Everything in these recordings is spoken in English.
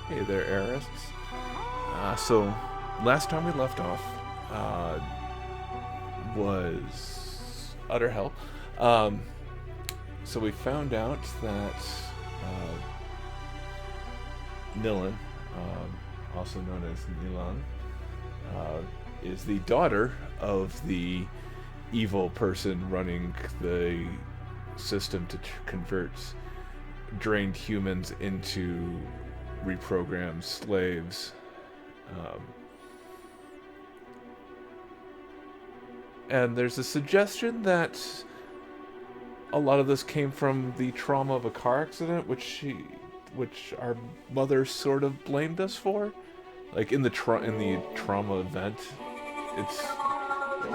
Hey there, Eris. So, last time we left off was utter hell. So we found out that Nilin, also known as Nilan, is the daughter of the evil person running the system to convert drained humans into reprogrammed slaves. And there's a suggestion that a lot of this came from the trauma of a car accident, which our mother sort of blamed us for. Like in the trauma event, it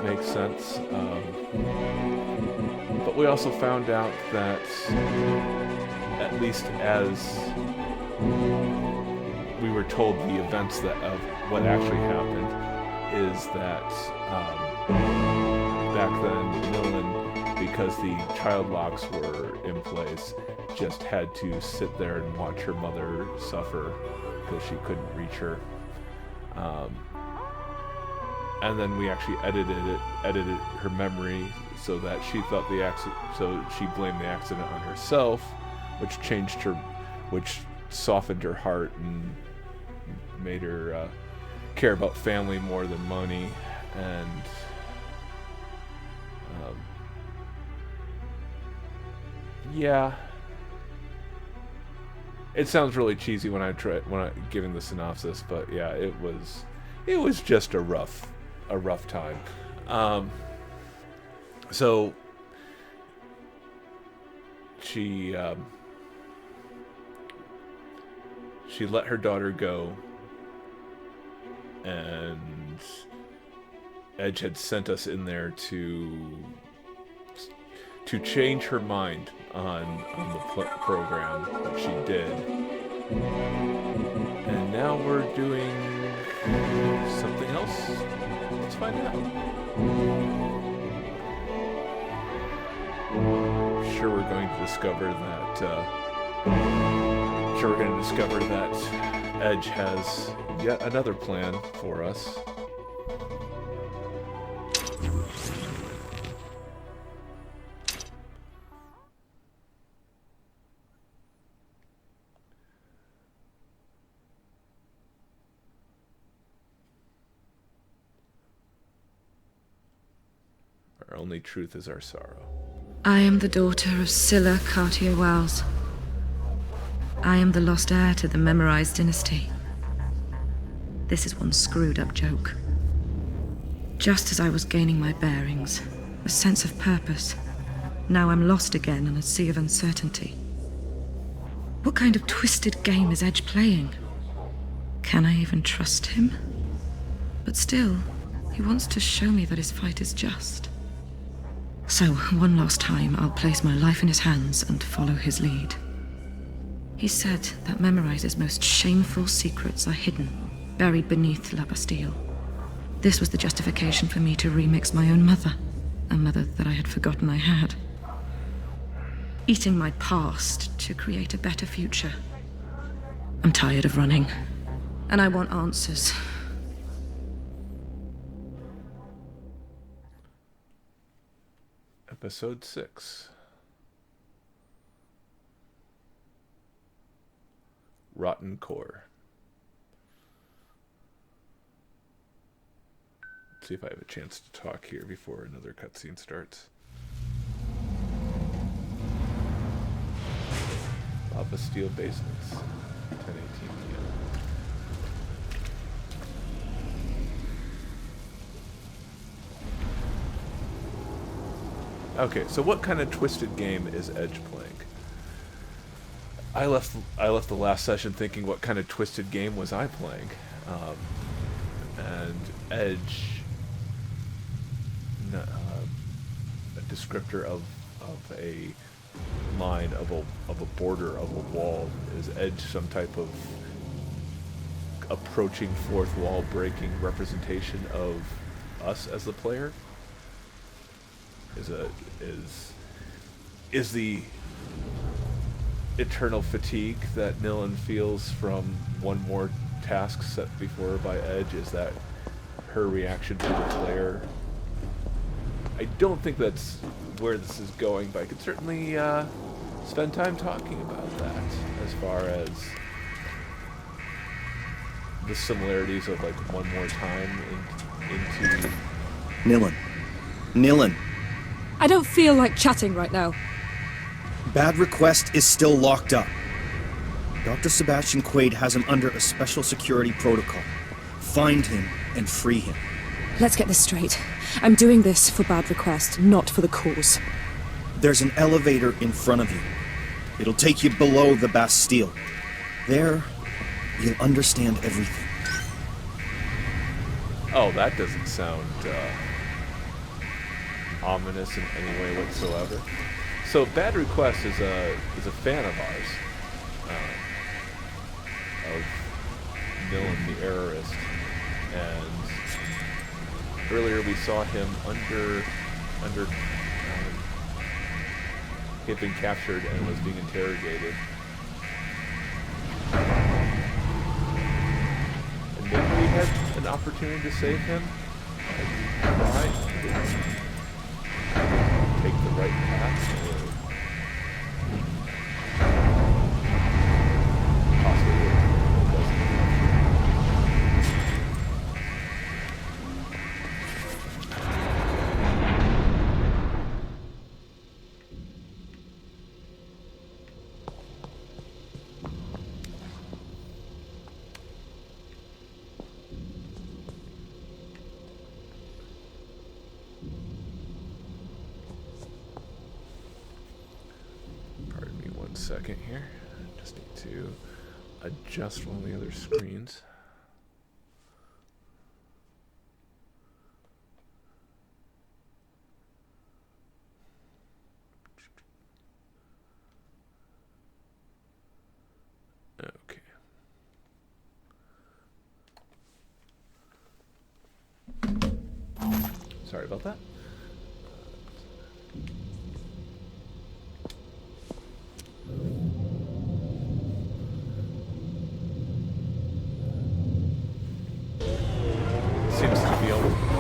makes sense. But we also found out that, at least as we were told, the events of what actually happened is that back then Nilin, because the child locks were in place, just had to sit there and watch her mother suffer because she couldn't reach her. And then we actually edited her memory so that she thought so she blamed the accident on herself, which softened her heart and made her care about family more than money. And yeah, it sounds really cheesy when I giving the synopsis, but yeah, it was just a rough time. So she let her daughter go, and Edge had sent us in there to change her mind on the program, which she did. And now we're doing something else. Let's find out. Sure, we're going to discover that Edge has yet another plan for us. Our only truth is our sorrow. I am the daughter of Scylla Cartier-Wells. I am the lost heir to the memorized dynasty. This is one screwed-up joke. Just as I was gaining my bearings, a sense of purpose, now I'm lost again in a sea of uncertainty. What kind of twisted game is Edge playing? Can I even trust him? But still, he wants to show me that his fight is just. So, one last time, I'll place my life in his hands and follow his lead. He said that Memorize's most shameful secrets are hidden, buried beneath La Bastille. This was the justification for me to remix my own mother, a mother that I had forgotten I had. Eating my past to create a better future. I'm tired of running, and I want answers. Episode 6. Rotten Core. Let's see if I have a chance to talk here before another cutscene starts. La Bastille Basements, 10:18 p.m. Okay, so what kind of twisted game is Edge playing? I left the last session thinking, what kind of twisted game was I playing? And Edge, a descriptor of a line of a border of a wall. Is Edge some type of approaching fourth wall breaking representation of us as the player? Is the eternal fatigue that Nilin feels from one more task set before her by Edge, is that her reaction to the player? I don't think that's where this is going, but I could certainly spend time talking about that, as far as the similarities of like one more time into... Nilin. I don't feel like chatting right now. Bad Request is still locked up. Dr. Sebastian Quaid has him under a special security protocol. Find him and free him. Let's get this straight. I'm doing this for Bad Request, not for the cause. There's an elevator in front of you. It'll take you below the Bastille. There, you'll understand everything. Oh, that doesn't sound ominous in any way whatsoever. So Bad Request is a fan of ours, of Nilin the Errorist, and earlier we saw him under he had been captured and was being interrogated, and maybe we had an opportunity to save him. Right? Take the right path, or possibly it wasn't. Second here, just need to adjust one of the other screens. Okay. Sorry about that.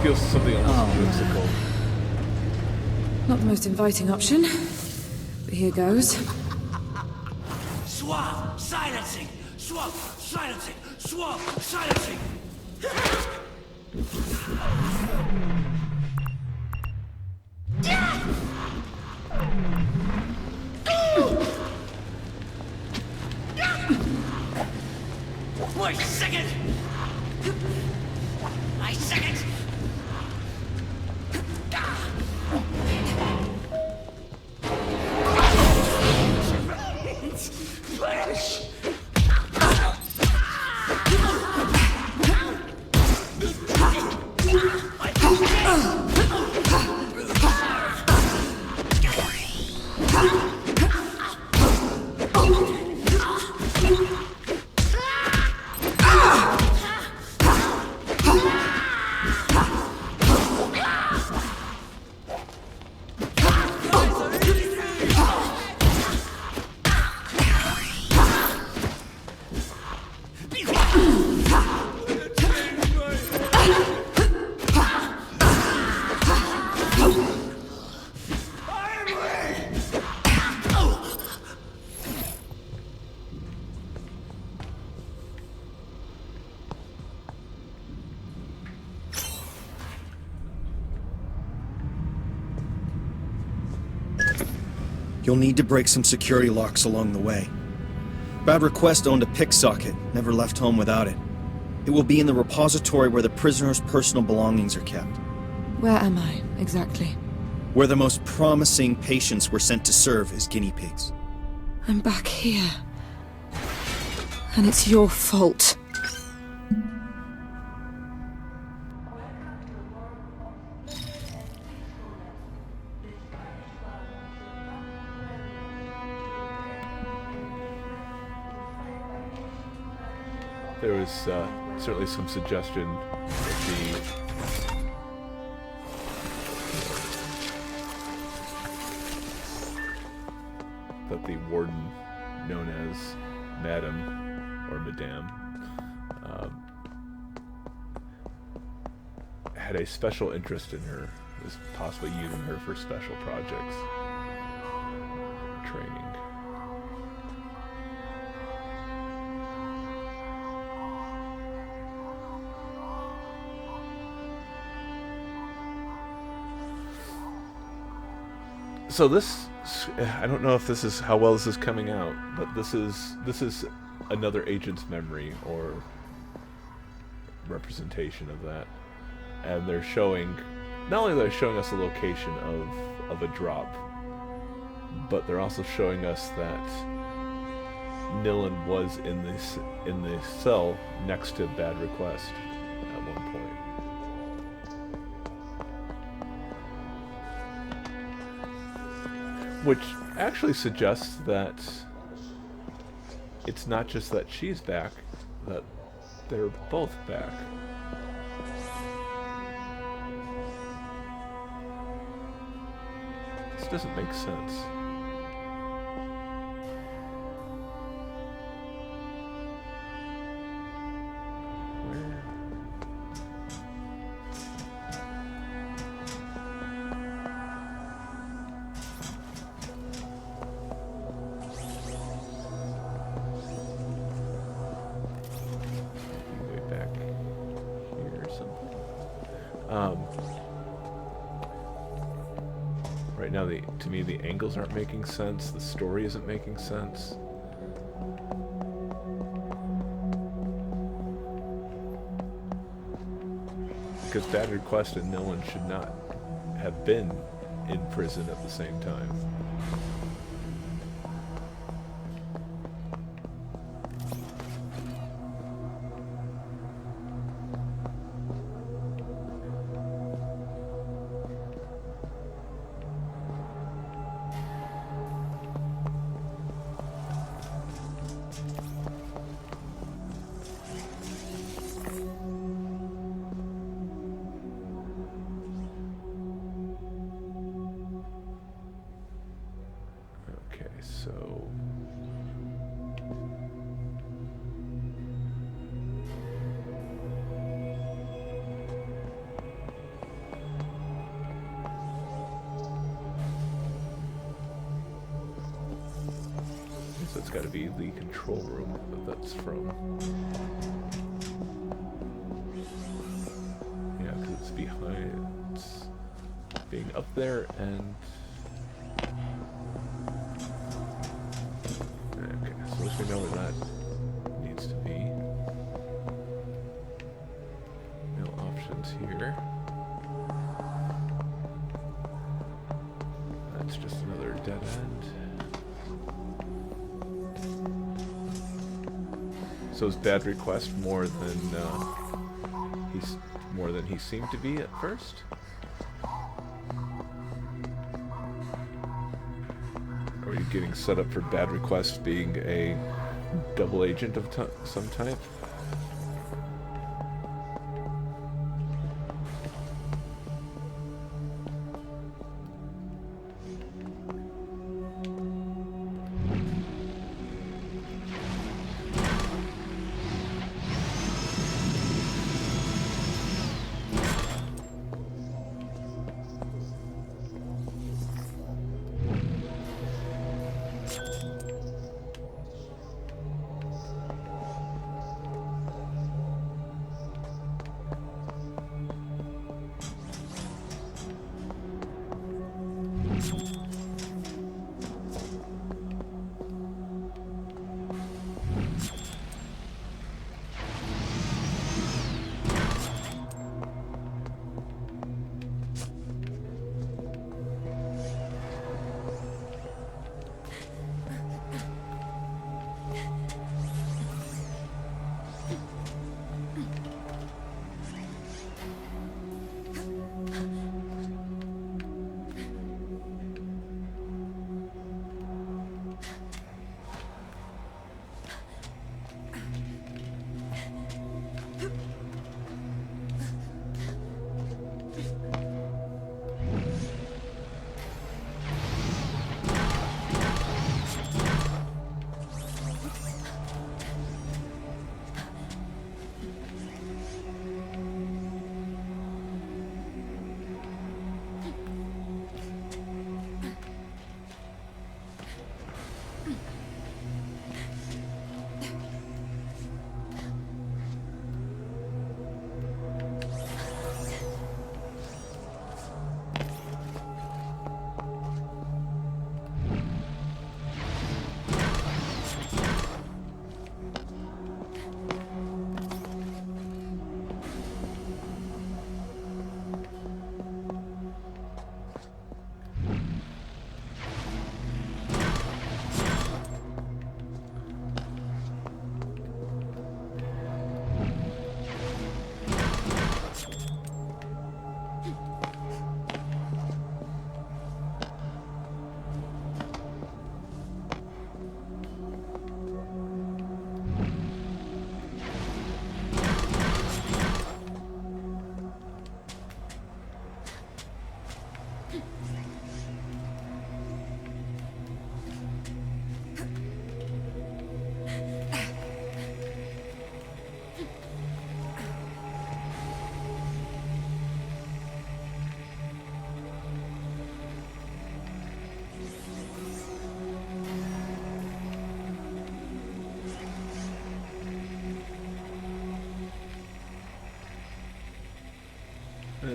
Feels something almost whimsical. Not the most inviting option, but here goes. Swap! Silencing! Swap! Silencing! Swap! Silencing! Wait a second! My second! Flash! You'll need to break some security locks along the way. Bad Request owned a pick socket, never left home without it. It will be in the repository where the prisoner's personal belongings are kept. Where am I, exactly? Where the most promising patients were sent to serve as guinea pigs. I'm back here. And it's your fault. There was certainly some suggestion that the warden, known as Madame or Madame, had a special interest in her, was possibly using her for special projects, training. So this, I don't know if this is how well this is coming out, but this is another agent's memory or representation of that, and they're showing, not only are they showing us the location of a drop, but they're also showing us that Nilin was in the cell next to Bad Request at one point. Which actually suggests that it's not just that she's back, that they're both back. This doesn't make sense. Right now, to me, the angles aren't making sense. The story isn't making sense. Because Bad Request and Nilin should not have been in prison at the same time. So it's got to be the control room that that's from. Yeah, because it's behind. It's being up there and. Okay, so at least we know where that needs to be. No options here. That's just another dead end. So is Bad Request more than he seemed to be at first? Are you getting set up for Bad Request being a double agent of some type?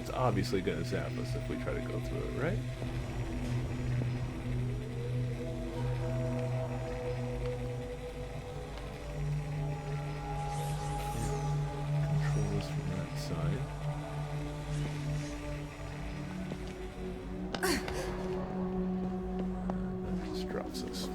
it's obviously going to zap us if we try to go through it, right? Control this from that side. That just drops us.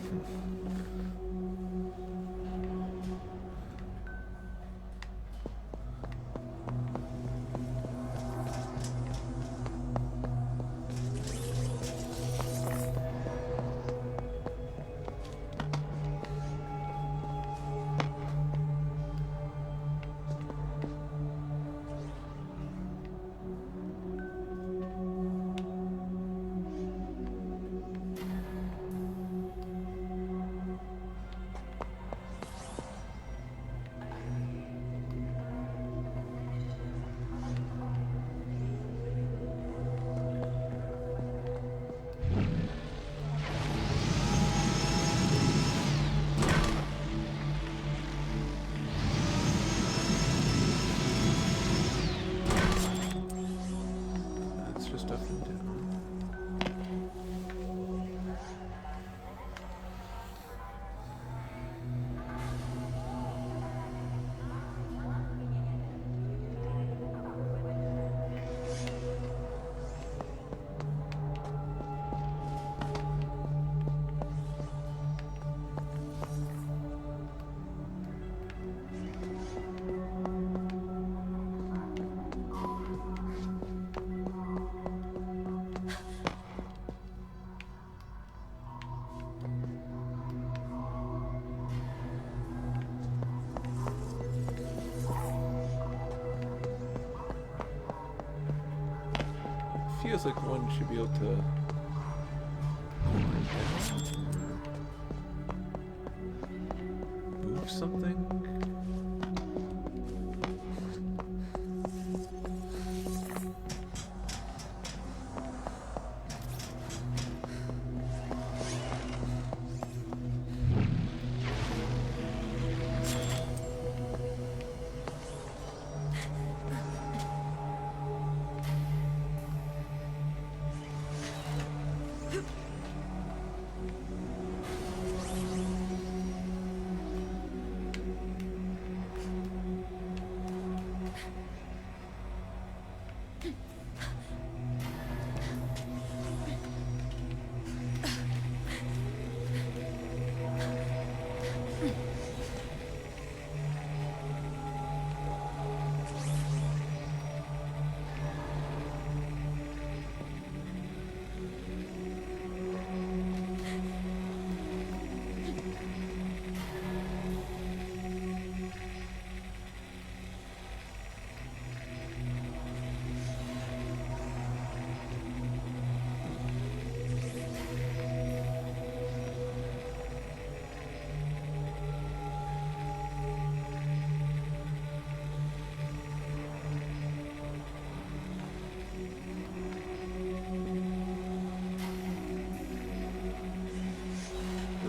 That's just up and down. Feels like one should be able to move something.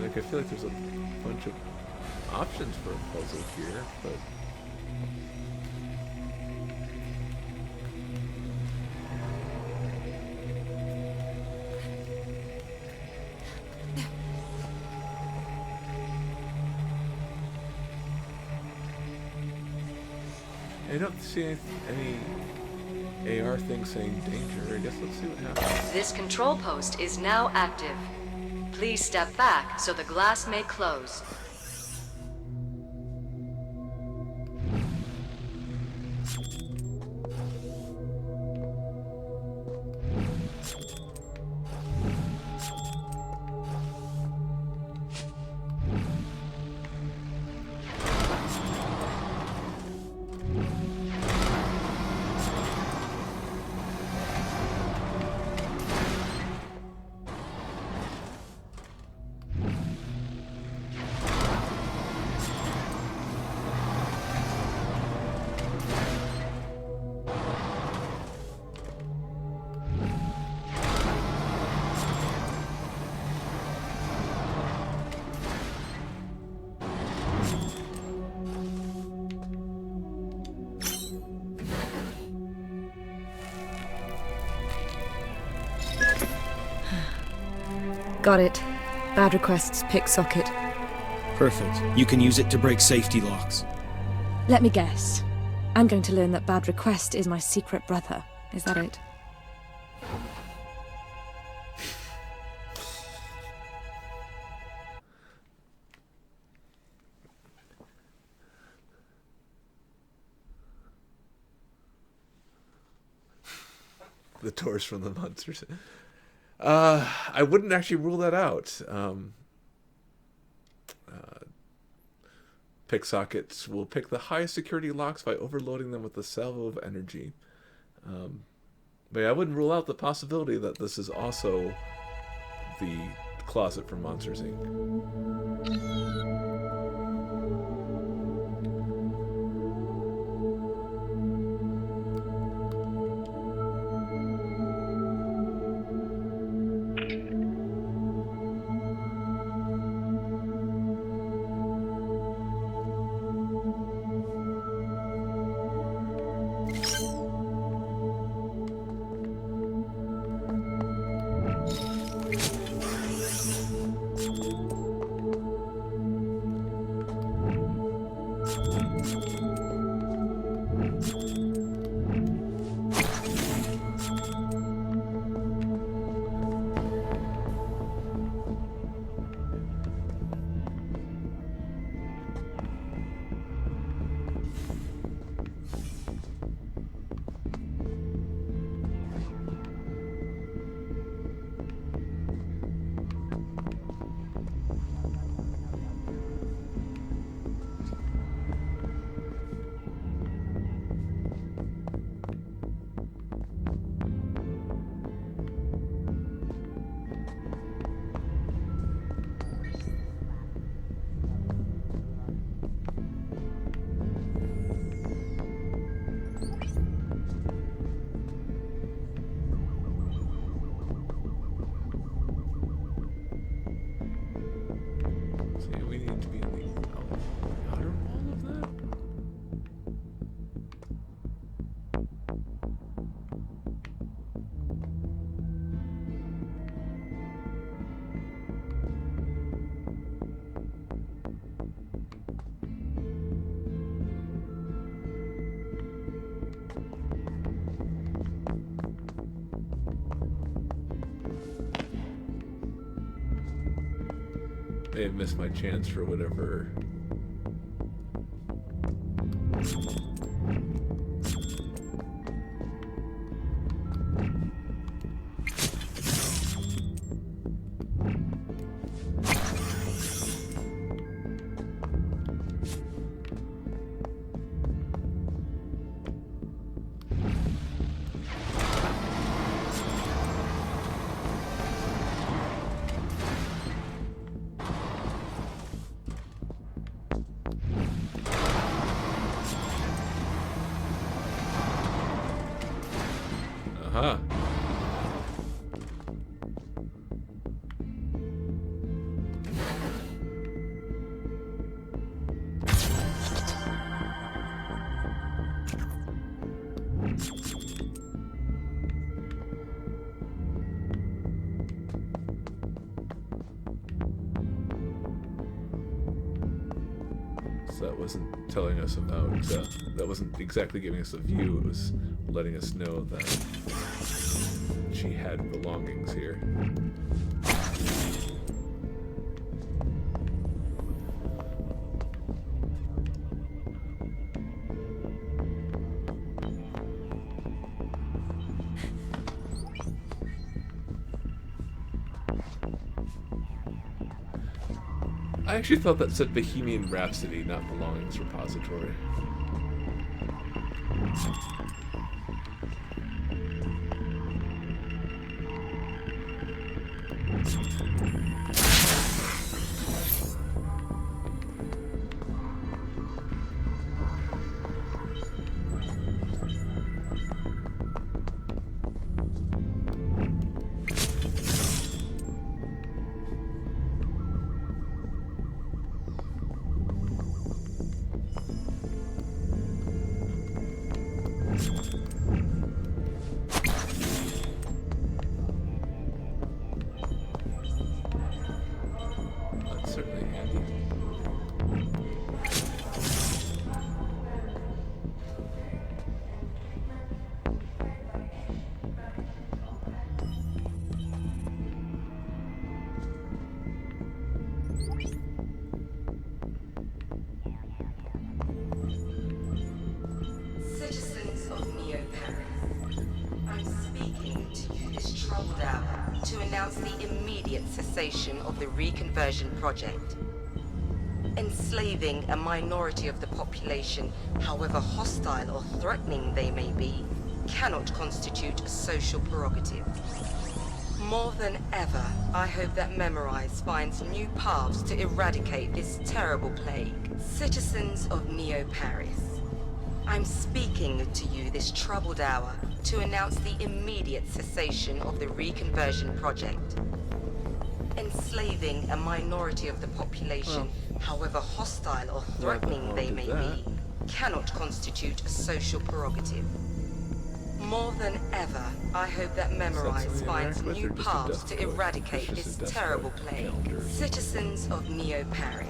Like, I feel like there's a bunch of options for a puzzle here, but I don't see any AR thing saying danger. I guess let's see what happens. This control post is now active. Please step back so the glass may close. Got it. Bad request's pick socket. Perfect. You can use it to break safety locks. Let me guess. I'm going to learn that Bad Request is my secret brother. Is that it? The doors from the monsters. I wouldn't actually rule that out. Pick sockets will pick the highest security locks by overloading them with a salvo of energy. But I wouldn't rule out the possibility that this is also the closet from Monsters, Inc. May have missed my chance for whatever. Huh. So that wasn't telling us about, that wasn't exactly giving us a view, it was letting us know that she had belongings here. I actually thought that said Bohemian Rhapsody, not Belongings Repository. to announce the immediate cessation of the reconversion project. Enslaving a minority of the population, however hostile or threatening they may be, cannot constitute a social prerogative. More than ever, I hope that Memorize finds new paths to eradicate this terrible plague. Citizens of Neo-Paris, I'm speaking to you this troubled hour to announce the immediate cessation of the reconversion project. Enslaving a minority of the population, however hostile or threatening they may be, cannot constitute a social prerogative. More than ever, I hope that Memorize finds new paths to eradicate this terrible plague. Citizens of Neo-Paris,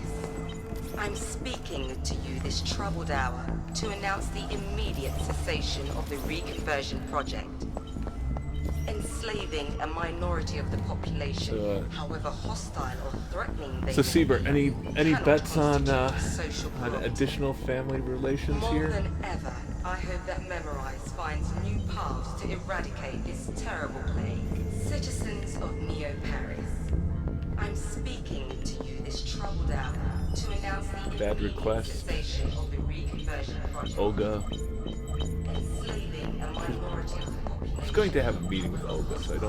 I'm speaking to you this troubled hour to announce the immediate cessation of the reconversion project. Enslaving a minority of the population, however hostile or threatening they So, may Siebert, be, any cannot bets on constitute social prerogative. additional family relations More here? than ever, I hope that Memorize finds new paths to eradicate this terrible plague. Citizens of Neo-Paris, I'm speaking to you this troubled hour to announce the Bad immediate request. cessation of the reconversion project. Olga. Enslaving a minority of the population. I was going to have a meeting with Olga, so I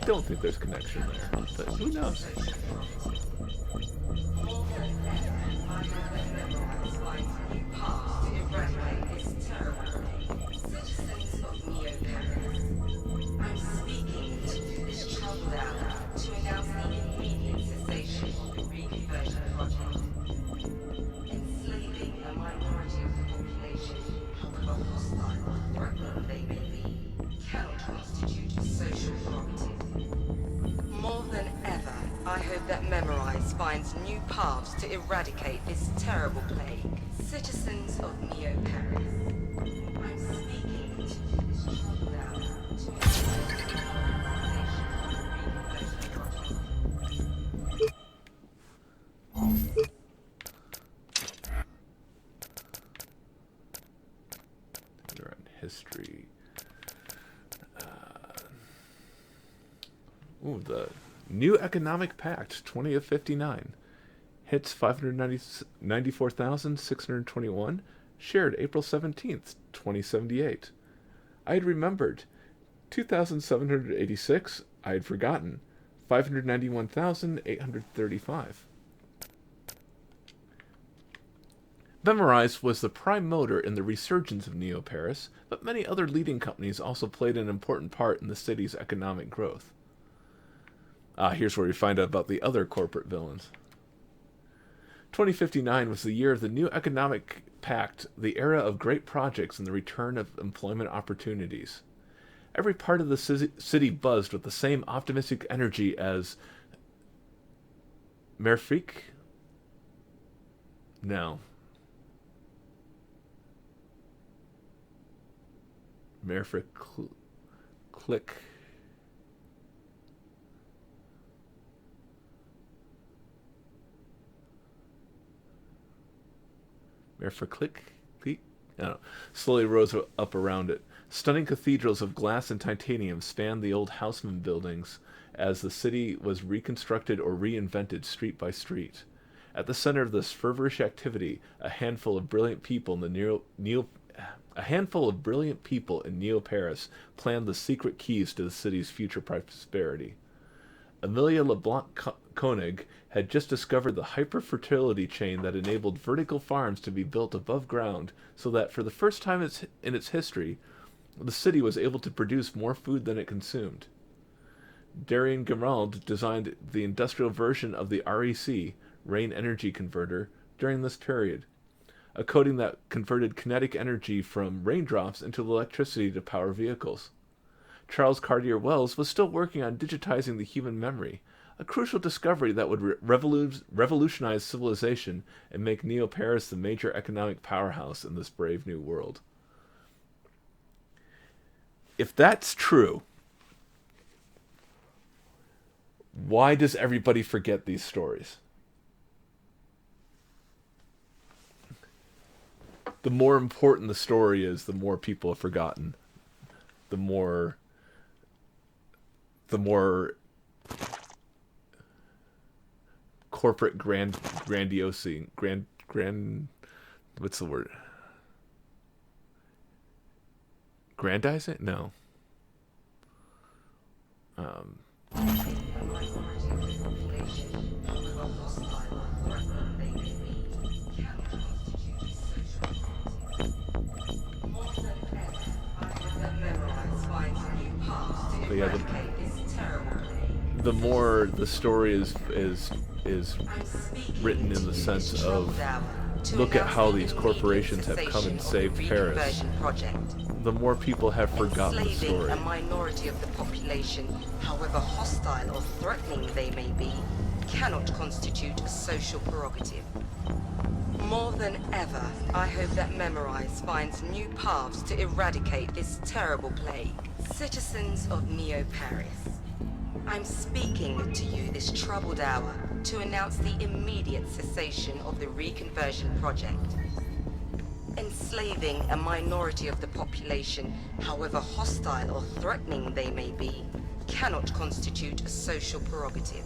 don't think there's connection there. But who knows? I hope that Memorize finds new paths to eradicate this terrible plague. Citizens of Neo-Paris, I'm speaking to you this troubled hour to They're on history. The New Economic Pact, 20 of 59. Hits 594,621. Shared April 17th, 2078. I had remembered. 2,786. I had forgotten. 591,835. Memorize was the prime motor in the resurgence of Neo-Paris, but many other leading companies also played an important part in the city's economic growth. Here's where we find out about the other corporate villains. 2059 was the year of the New Economic Pact, the era of great projects and the return of employment opportunities. Every part of the city buzzed with the same optimistic energy as Merfrik? No. Merfrik Click. For click, I don't know, slowly rose up around it. Stunning cathedrals of glass and titanium spanned the old Haussmann buildings as the city was reconstructed or reinvented street by street. At the center of this feverish activity, a handful of brilliant people in Neo-Paris planned the secret keys to the city's future prosperity. Amelia LeBlanc Koenig had just discovered the hyper-fertility chain that enabled vertical farms to be built above ground so that for the first time in its history, the city was able to produce more food than it consumed. Darian Gerald designed the industrial version of the REC, Rain Energy Converter, during this period, a coating that converted kinetic energy from raindrops into electricity to power vehicles. Charles Cartier Wells was still working on digitizing the human memory, a crucial discovery that would revolutionize civilization and make Neo-Paris the major economic powerhouse in this brave new world. If that's true, why does everybody forget these stories? The more important the story is, the more people have forgotten. The the more corporate grandiose what's the word? Grandizing? No. But yeah, the more the story is written in the sense of, look at how these corporations have come and saved Paris, the more people have forgotten the story. A minority of the population, however hostile or threatening they may be, cannot constitute a social prerogative. More than ever, I hope that Memorize finds new paths to eradicate this terrible plague. Citizens of Neo-Paris, I'm speaking to you this troubled hour to announce the immediate cessation of the reconversion project. Enslaving a minority of the population, however hostile or threatening they may be, cannot constitute a social prerogative.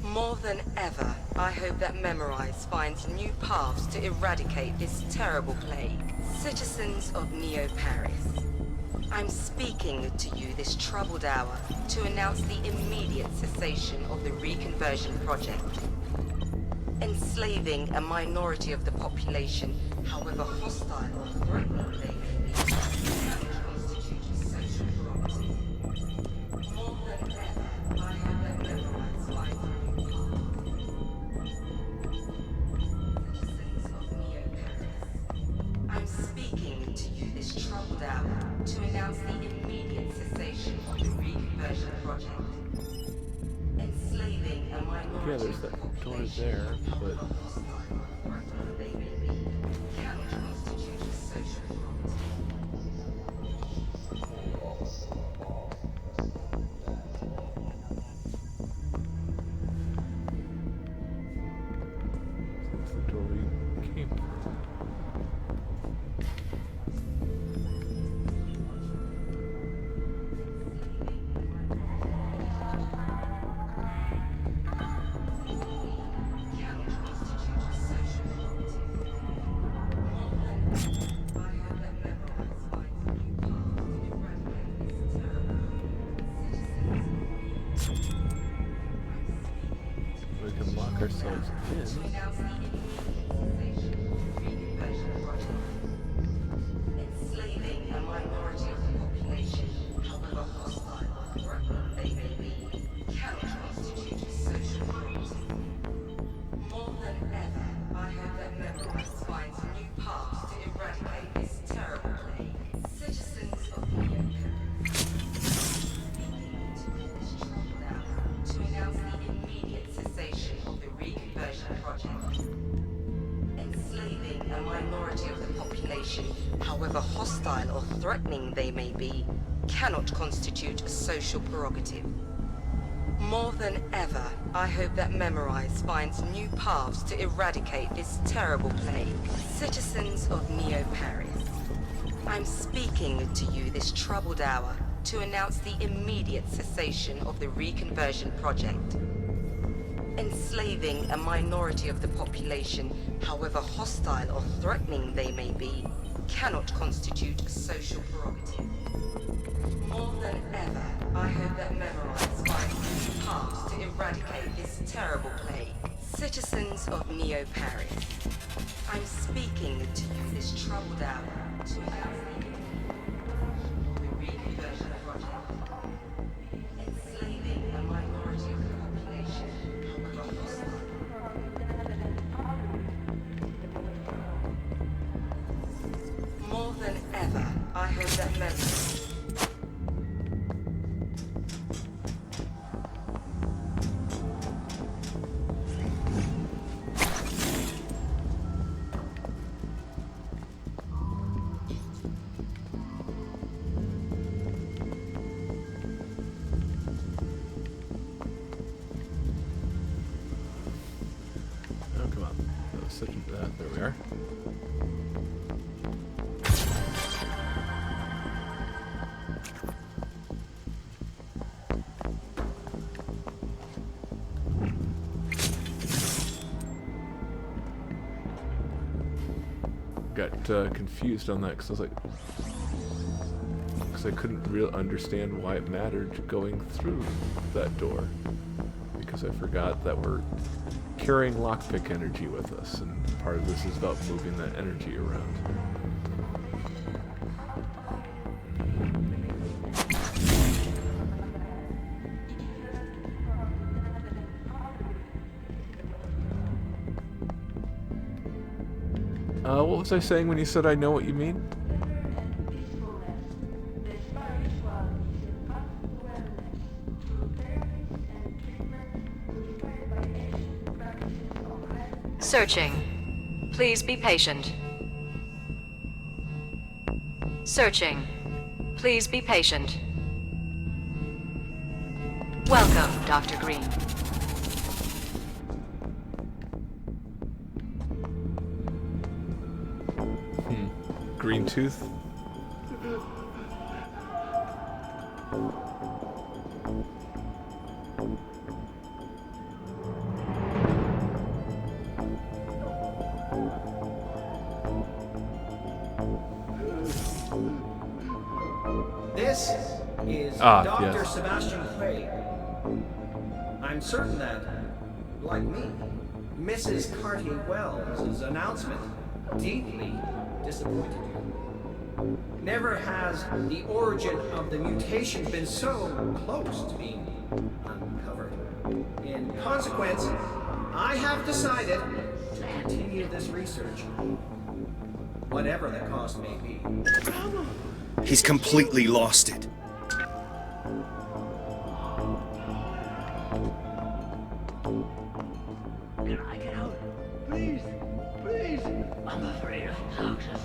More than ever, I hope that Memorize finds new paths to eradicate this terrible plague. Citizens of Neo-Paris, I'm speaking to you this troubled hour to announce the immediate cessation of the reconversion project. Enslaving a minority of the population, however hostile or threatening they may be, cannot constitute a social prerogative. More than ever, I hope that Memorize finds new paths. Citizens of Neo-Paris, I'm speaking to you this troubled hour to announce the immediate cessation of the reconversion project. Enslaving a minority Yeah, there's that door there, but they may be, cannot constitute a social prerogative. that's the door we came from. We can lock ourselves in. Enslaving a minority of the population, however hostile or threatening they may be, cannot constitute a social prerogative. More than ever, I hope that Memorize finds new paths to eradicate this terrible plague. Citizens of Neo-Paris, to announce the immediate cessation of the reconversion project. Enslaving a minority of the population, however hostile or threatening they may be, cannot constitute a social prerogative. More than ever, I hope that Memorize finds new paths to eradicate this terrible plague. Citizens of Neo-Paris, I'm speaking to you this troubled hour to announce the immediate cessation of the reconversion project. Enslaving a minority of the population, however hostile or threatening they may be, cannot constitute a social prerogative. More than ever, I hope that Memorize finds new paths to eradicate this terrible plague. Citizens of Neo-Paris, I'm speaking to you this troubled hour to announce the reconversion project. Enslaving a minority of the population, however hostile. More than ever, I hope that Memorize. Oh, come on. That was such a... there we are. got confused on that because I was like, because I couldn't really understand why it mattered going through that door, because I forgot that we're carrying lockpick energy with us, and part of this is about moving that energy around. What was I saying when you said I know what you mean? Searching. Please be patient. Searching. Please be patient. Welcome, Dr. Green. Green tooth? This is Dr. Yes. Sebastian Quaid. I'm certain that, like me, Mrs. Carty Wells' announcement deeply disappointed you. Never has the origin of the mutation been so close to being uncovered. In consequence, I have decided to continue this research, whatever the cost may be. He's completely lost it. Can I get out? Please, please. I'm afraid of doctors.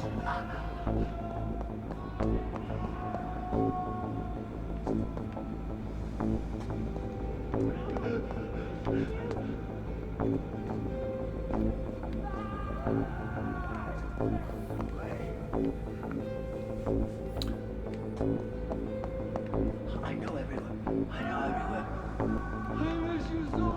I know everyone. I know everyone. I miss you so much.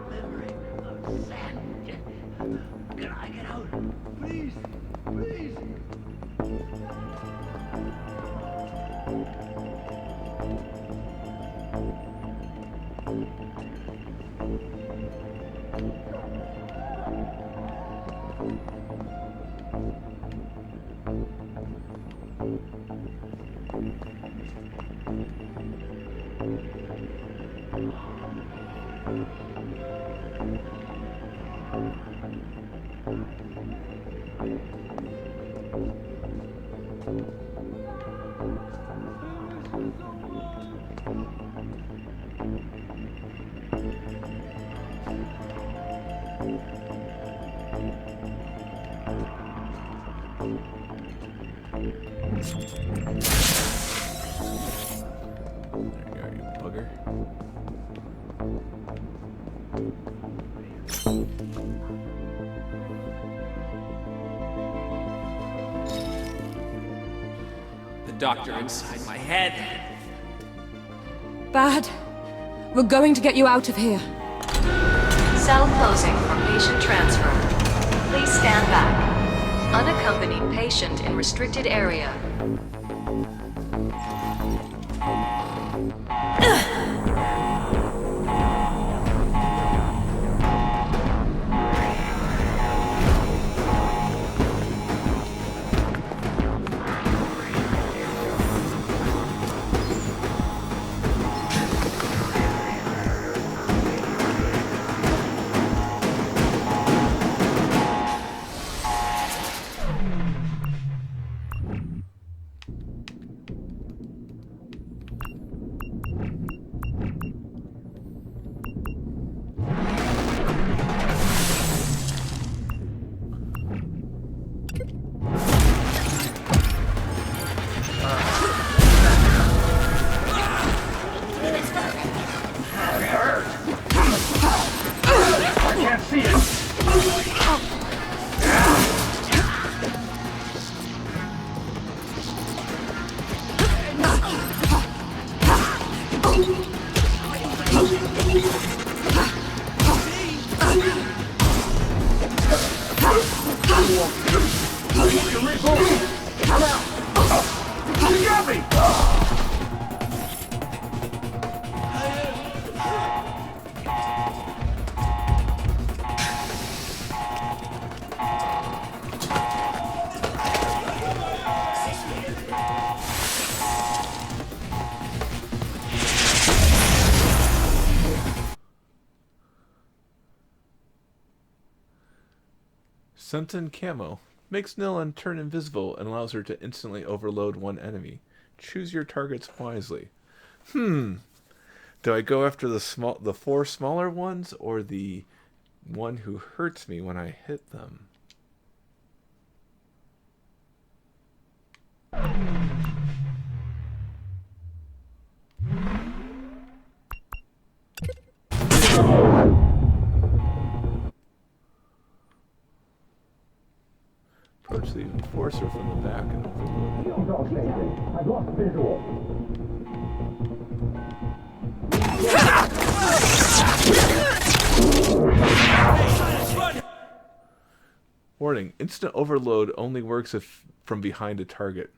Memory of sand. Can I get out? Please, please. There you go, you bugger. The doctor inside my head. Bad. We're going to get you out of here. Cell closing for patient transfer. Please stand back. Unaccompanied patient in restricted area. see it! You got me! Senton Camo. Makes Nilin turn invisible and allows her to instantly overload one enemy. Choose your targets wisely. Do I go after the 4 smaller ones or the one who hurts me when I hit them? Approach the enforcer from the back and overload it. I've lost visual. Warning, instant overload only works if from behind a target.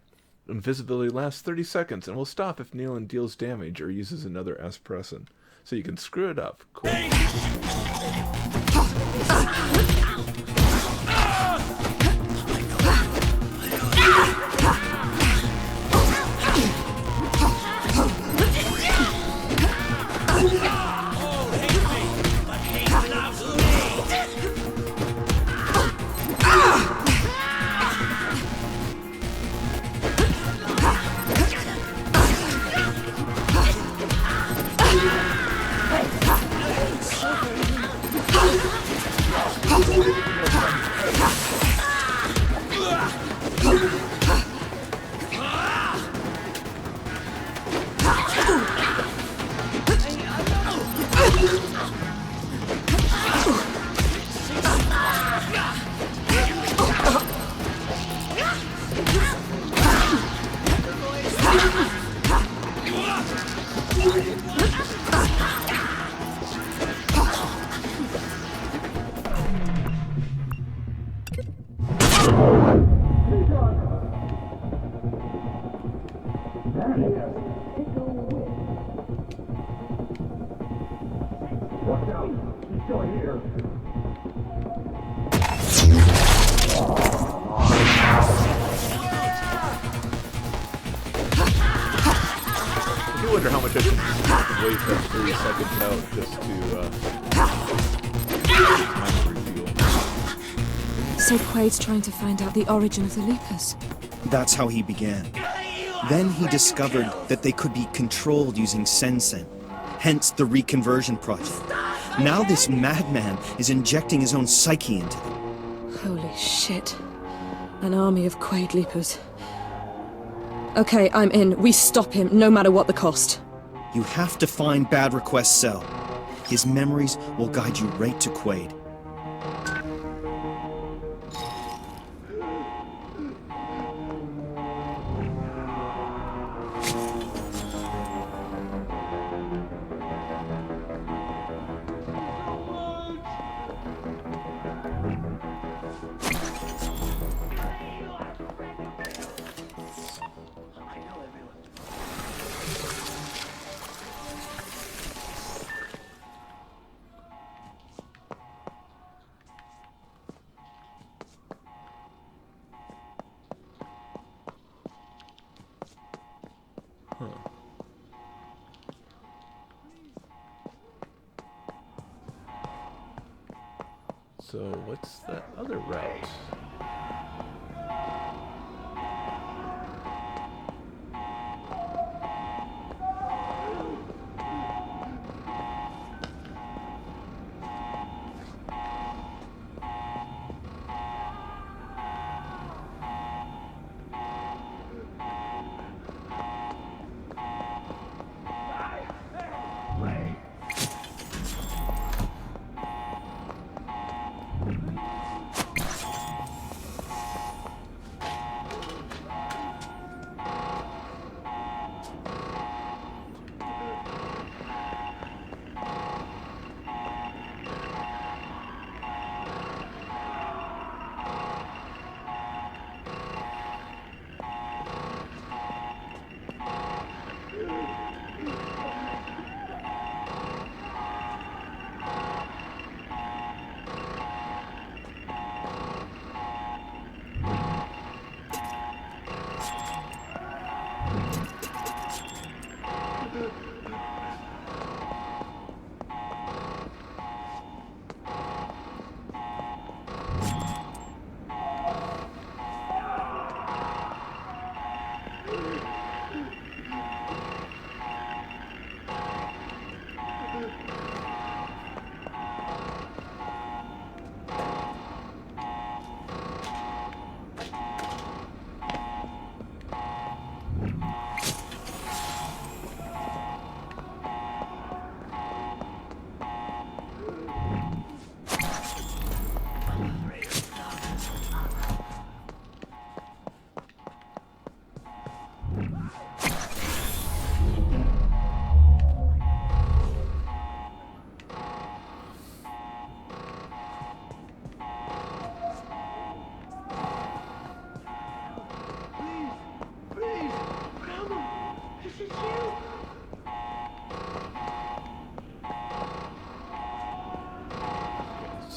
Invisibility lasts 30 seconds and will stop if Nilin deals damage or uses another Espressin. So you can screw it up. Cool. Watch out! He's still here. I do wonder how much I should wait that 3 seconds out just to time reveal. So Quaid's trying to find out the origin of the Leapers. That's how he began. Then he discovered that they could be controlled using Sensen, hence the reconversion project. Now this madman is injecting his own psyche into them. Holy shit. An army of Quaid Leapers. Okay, I'm in. We stop him, no matter what the cost. You have to find Bad Request's cell. His memories will guide you right to Quaid. So what's that other route?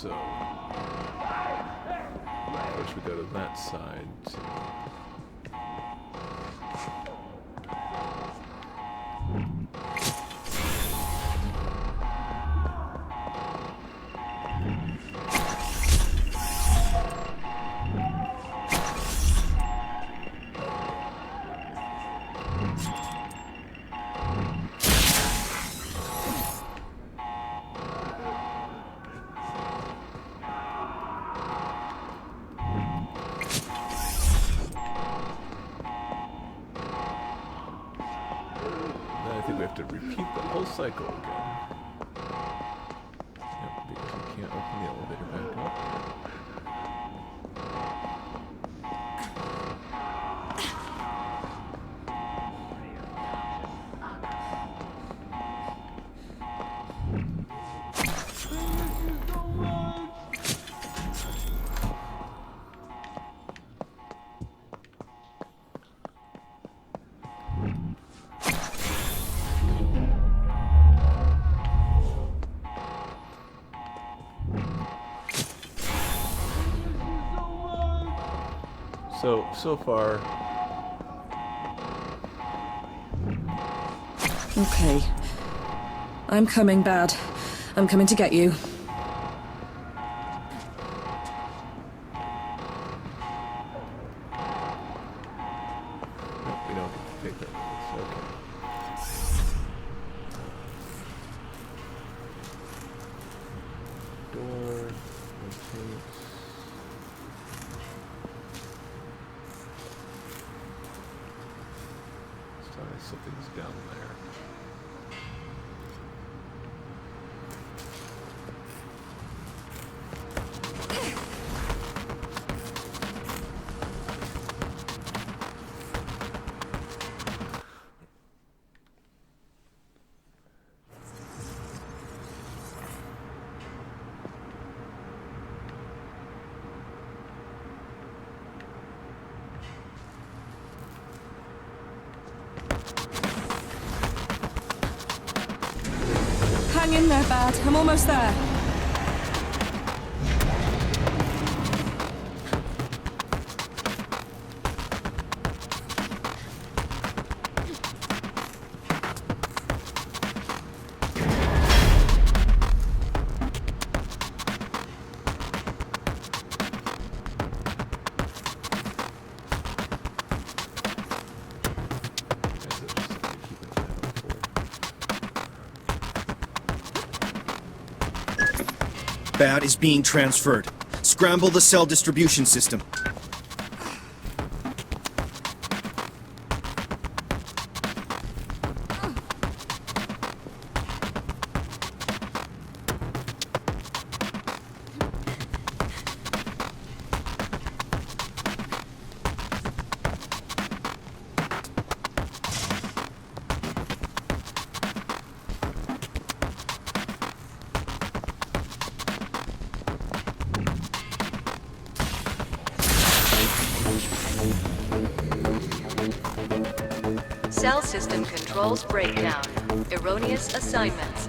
So, of course, we go to that side. So. To repeat the whole cycle again. Yep, because we can't open the elevator back up. So far. Okay. I'm coming, Bad. I'm coming to get you. No, we don't get to take that with us. Okay. Door. Rotates. Something's down there. Hang in there, Bad. I'm almost there. Bad is being transferred. Scramble the cell distribution system. Cell system controls breakdown. Erroneous assignments.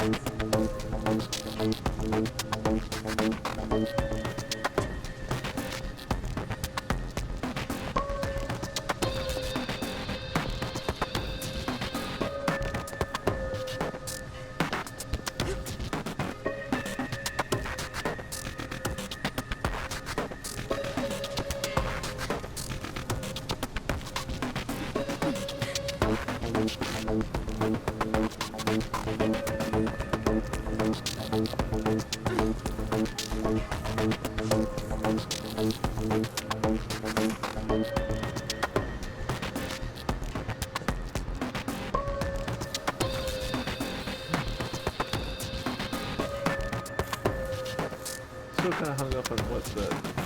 Still kind of hung up on what the...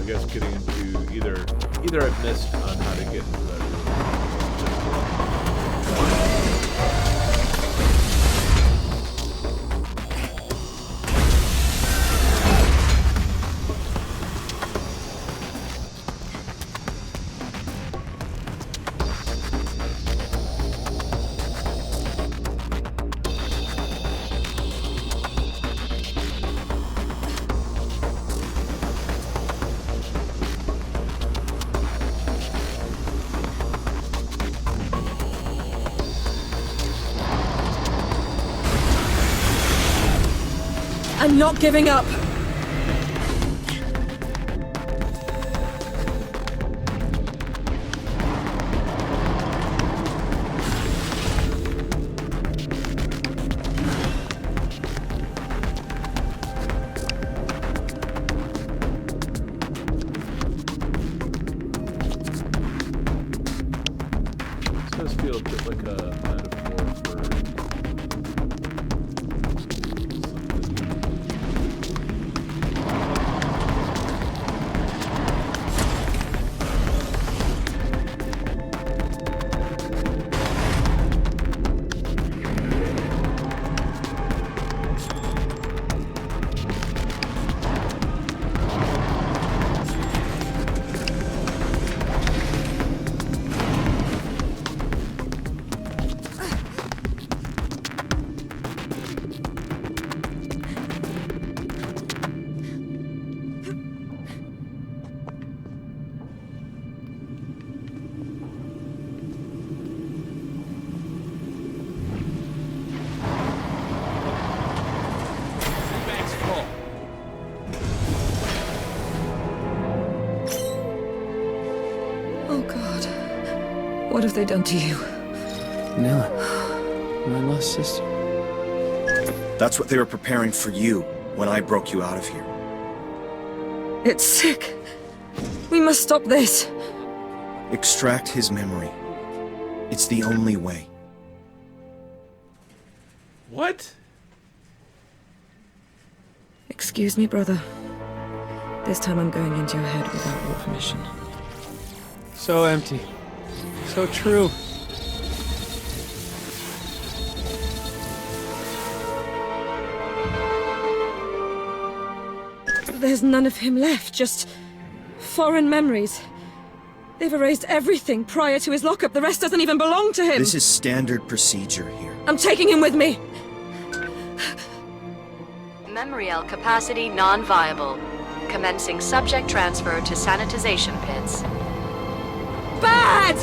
guess getting into either I've missed on how to get into that room. I'm not giving up. This does feel just like a metaphor for Oh God. What have they done to you? Nilla, my lost sister. That's what they were preparing for you when I broke you out of here. It's sick. We must stop this. Extract his memory. It's the only way. what? Excuse me, brother. This time I'm going into your head without your permission. So empty. So true. There's none of him left, just foreign memories. They've erased everything prior to his lockup. The rest doesn't even belong to him. This is standard procedure here. I'm taking him with me. Memorial capacity non-viable. Commencing subject transfer to sanitization pits. Bad!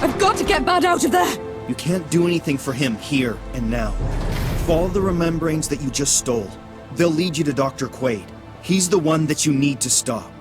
I've got to get Bad out of there! You can't do anything for him here and now. Follow the remembrance that you just stole. They'll lead you to Dr. Quaid. He's the one that you need to stop.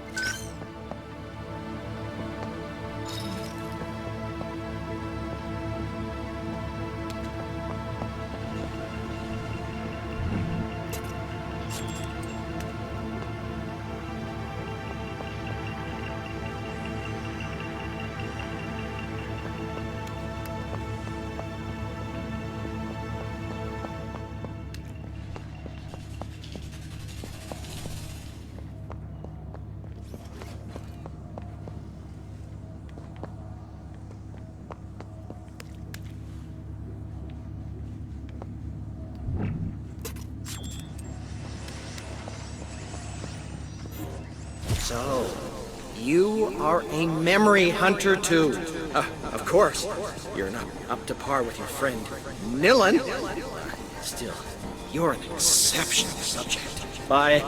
So, you are a memory hunter too. Of course, you're not up to par with your friend Nilin. Still, you're an exceptional subject. By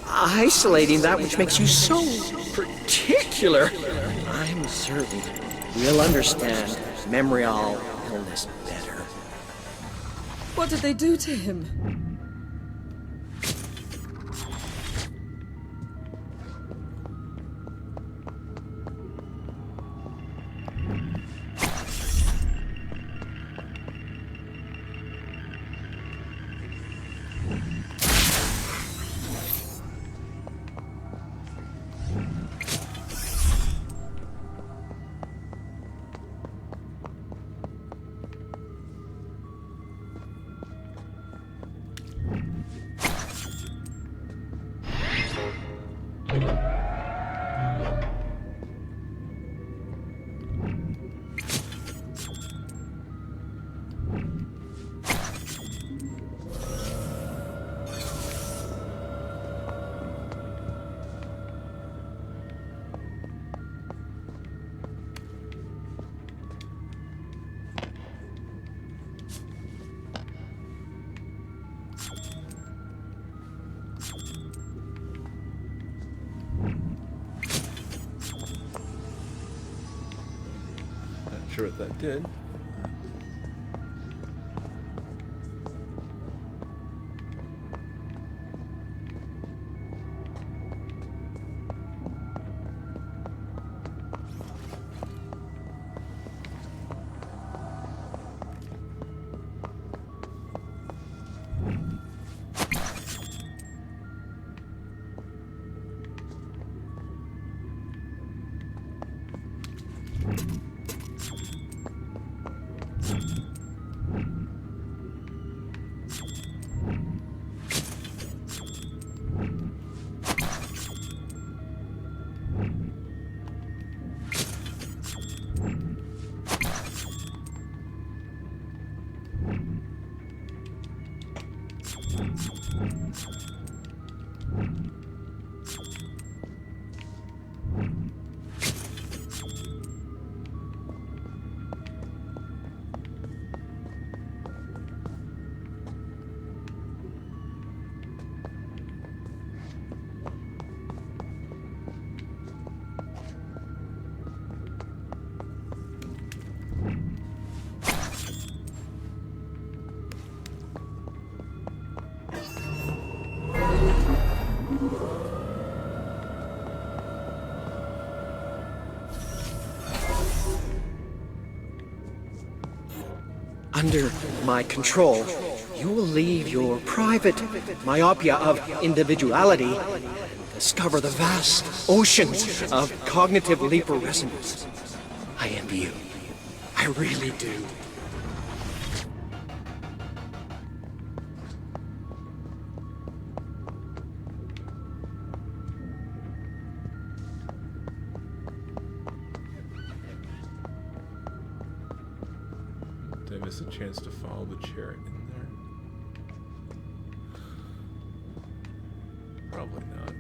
isolating that which makes you so particular, I'm certain we'll understand Memorial illness better. What did they do to him? Sure what that did. Under my control, you will leave your private myopia of individuality, discover the vast oceans of cognitive leap resonance. I envy you. I really do. Did I miss a chance to follow the chair in there? Probably not.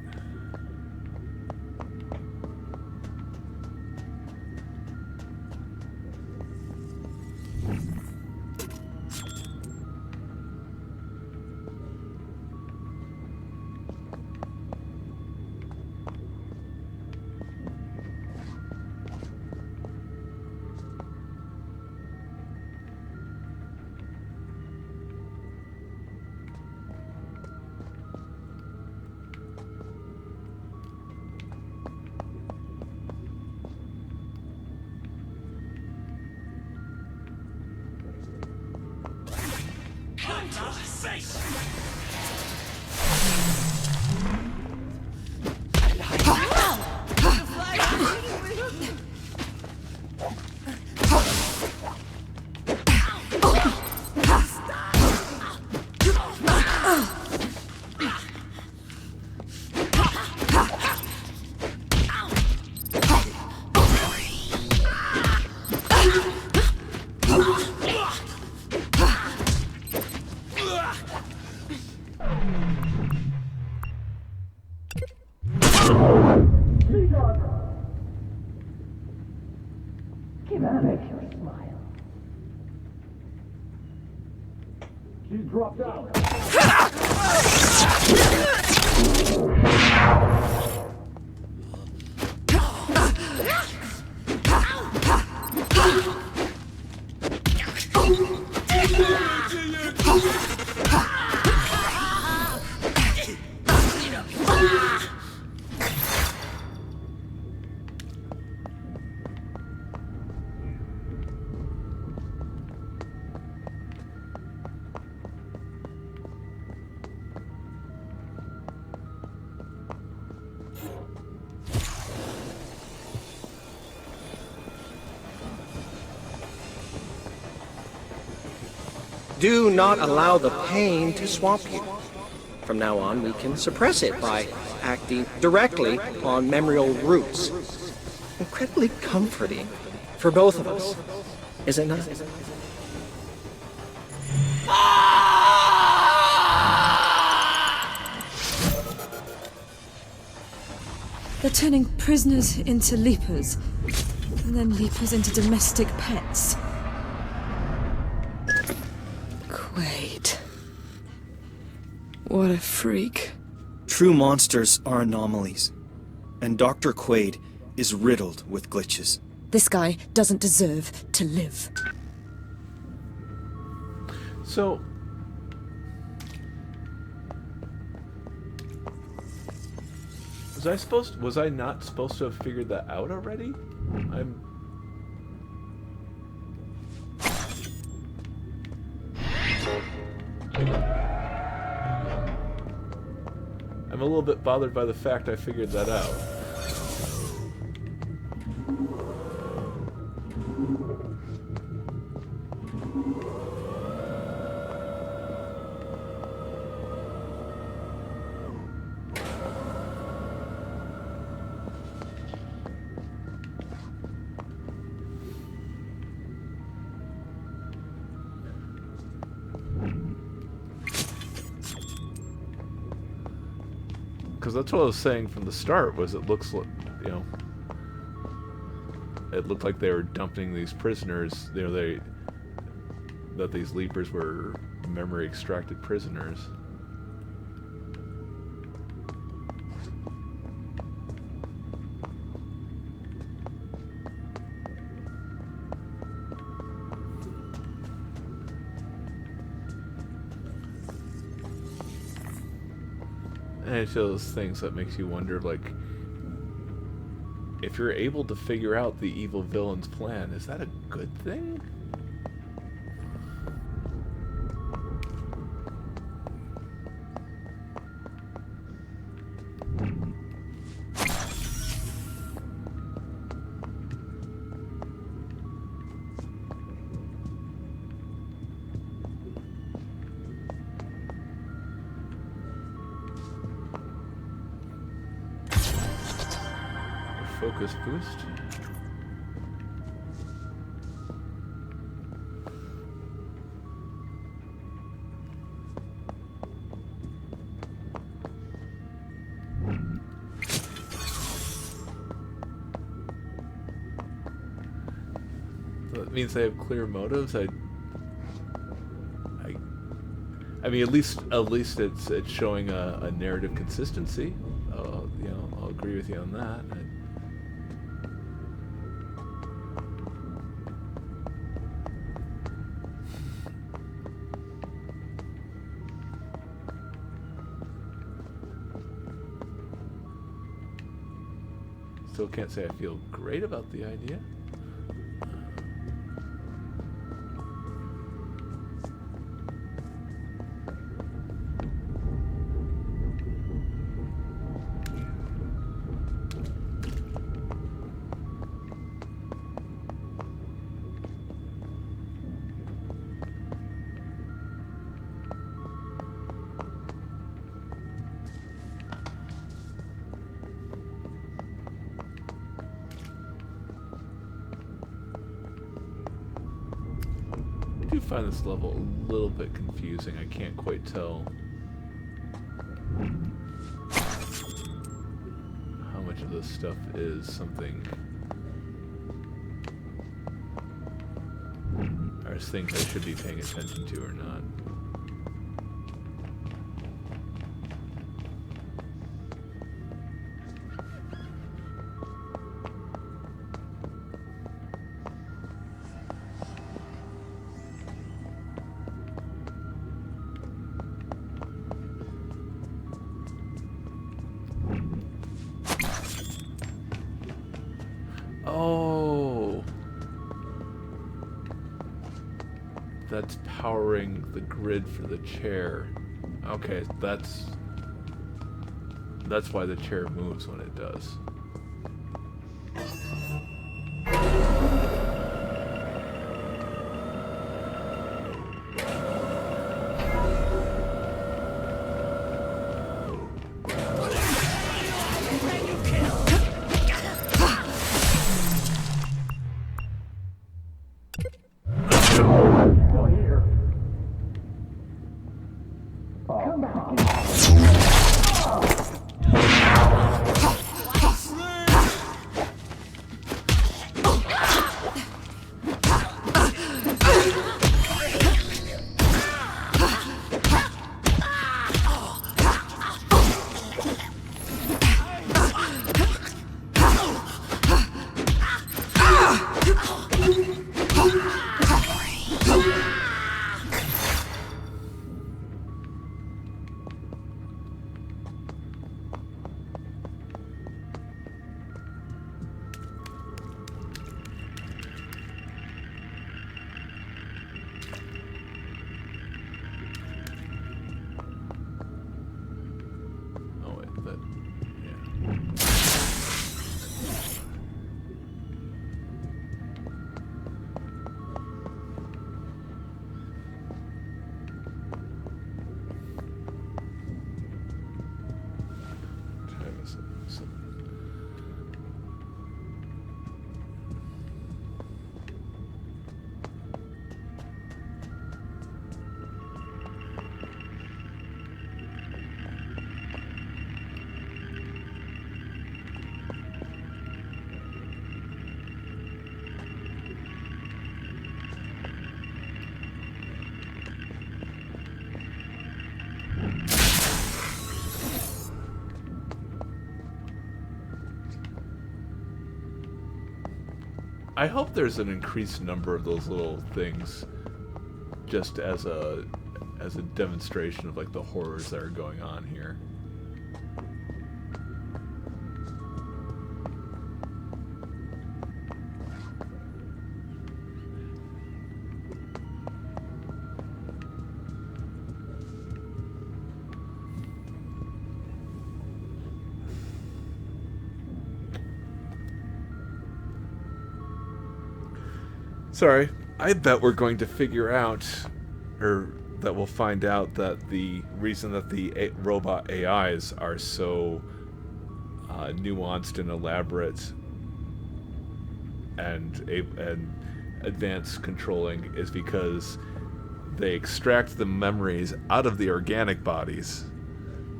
Give her a picture and smile. She dropped out. Do not allow the pain to swamp you. From now on, we can suppress it by acting directly on memorial roots. Incredibly comforting for both of us, is it not? They're turning prisoners into leapers, and then leapers into domestic pets. Quaid. What a freak. True monsters are anomalies, and Dr. Quaid is riddled with glitches. This guy doesn't deserve to live. So, was I not supposed to have figured that out already? I'm a little bit bothered by the fact I figured that out. Because that's what I was saying from the start, was it looks like, you know, it looked like they were dumping these prisoners, you know, that these leapers were memory extracted prisoners. And it's those things that makes you wonder, like, if you're able to figure out the evil villain's plan, is that a good thing? Focus boost. So that means they have clear motives. I mean, at least it's showing a narrative consistency. You know, I'll agree with you on that. Still can't say I feel great about the idea. find this level a little bit confusing. I can't quite tell how much of this stuff is something or is things I should be paying attention to or not. Oh, that's powering the grid for the chair. Okay, that's why the chair moves when it does. I hope there's an increased number of those little things, just as a demonstration of like the horrors that are going on here. Sorry, I bet we're going to figure out, or that we'll find out that the reason that the robot AIs are so nuanced and elaborate and advanced controlling is because they extract the memories out of the organic bodies,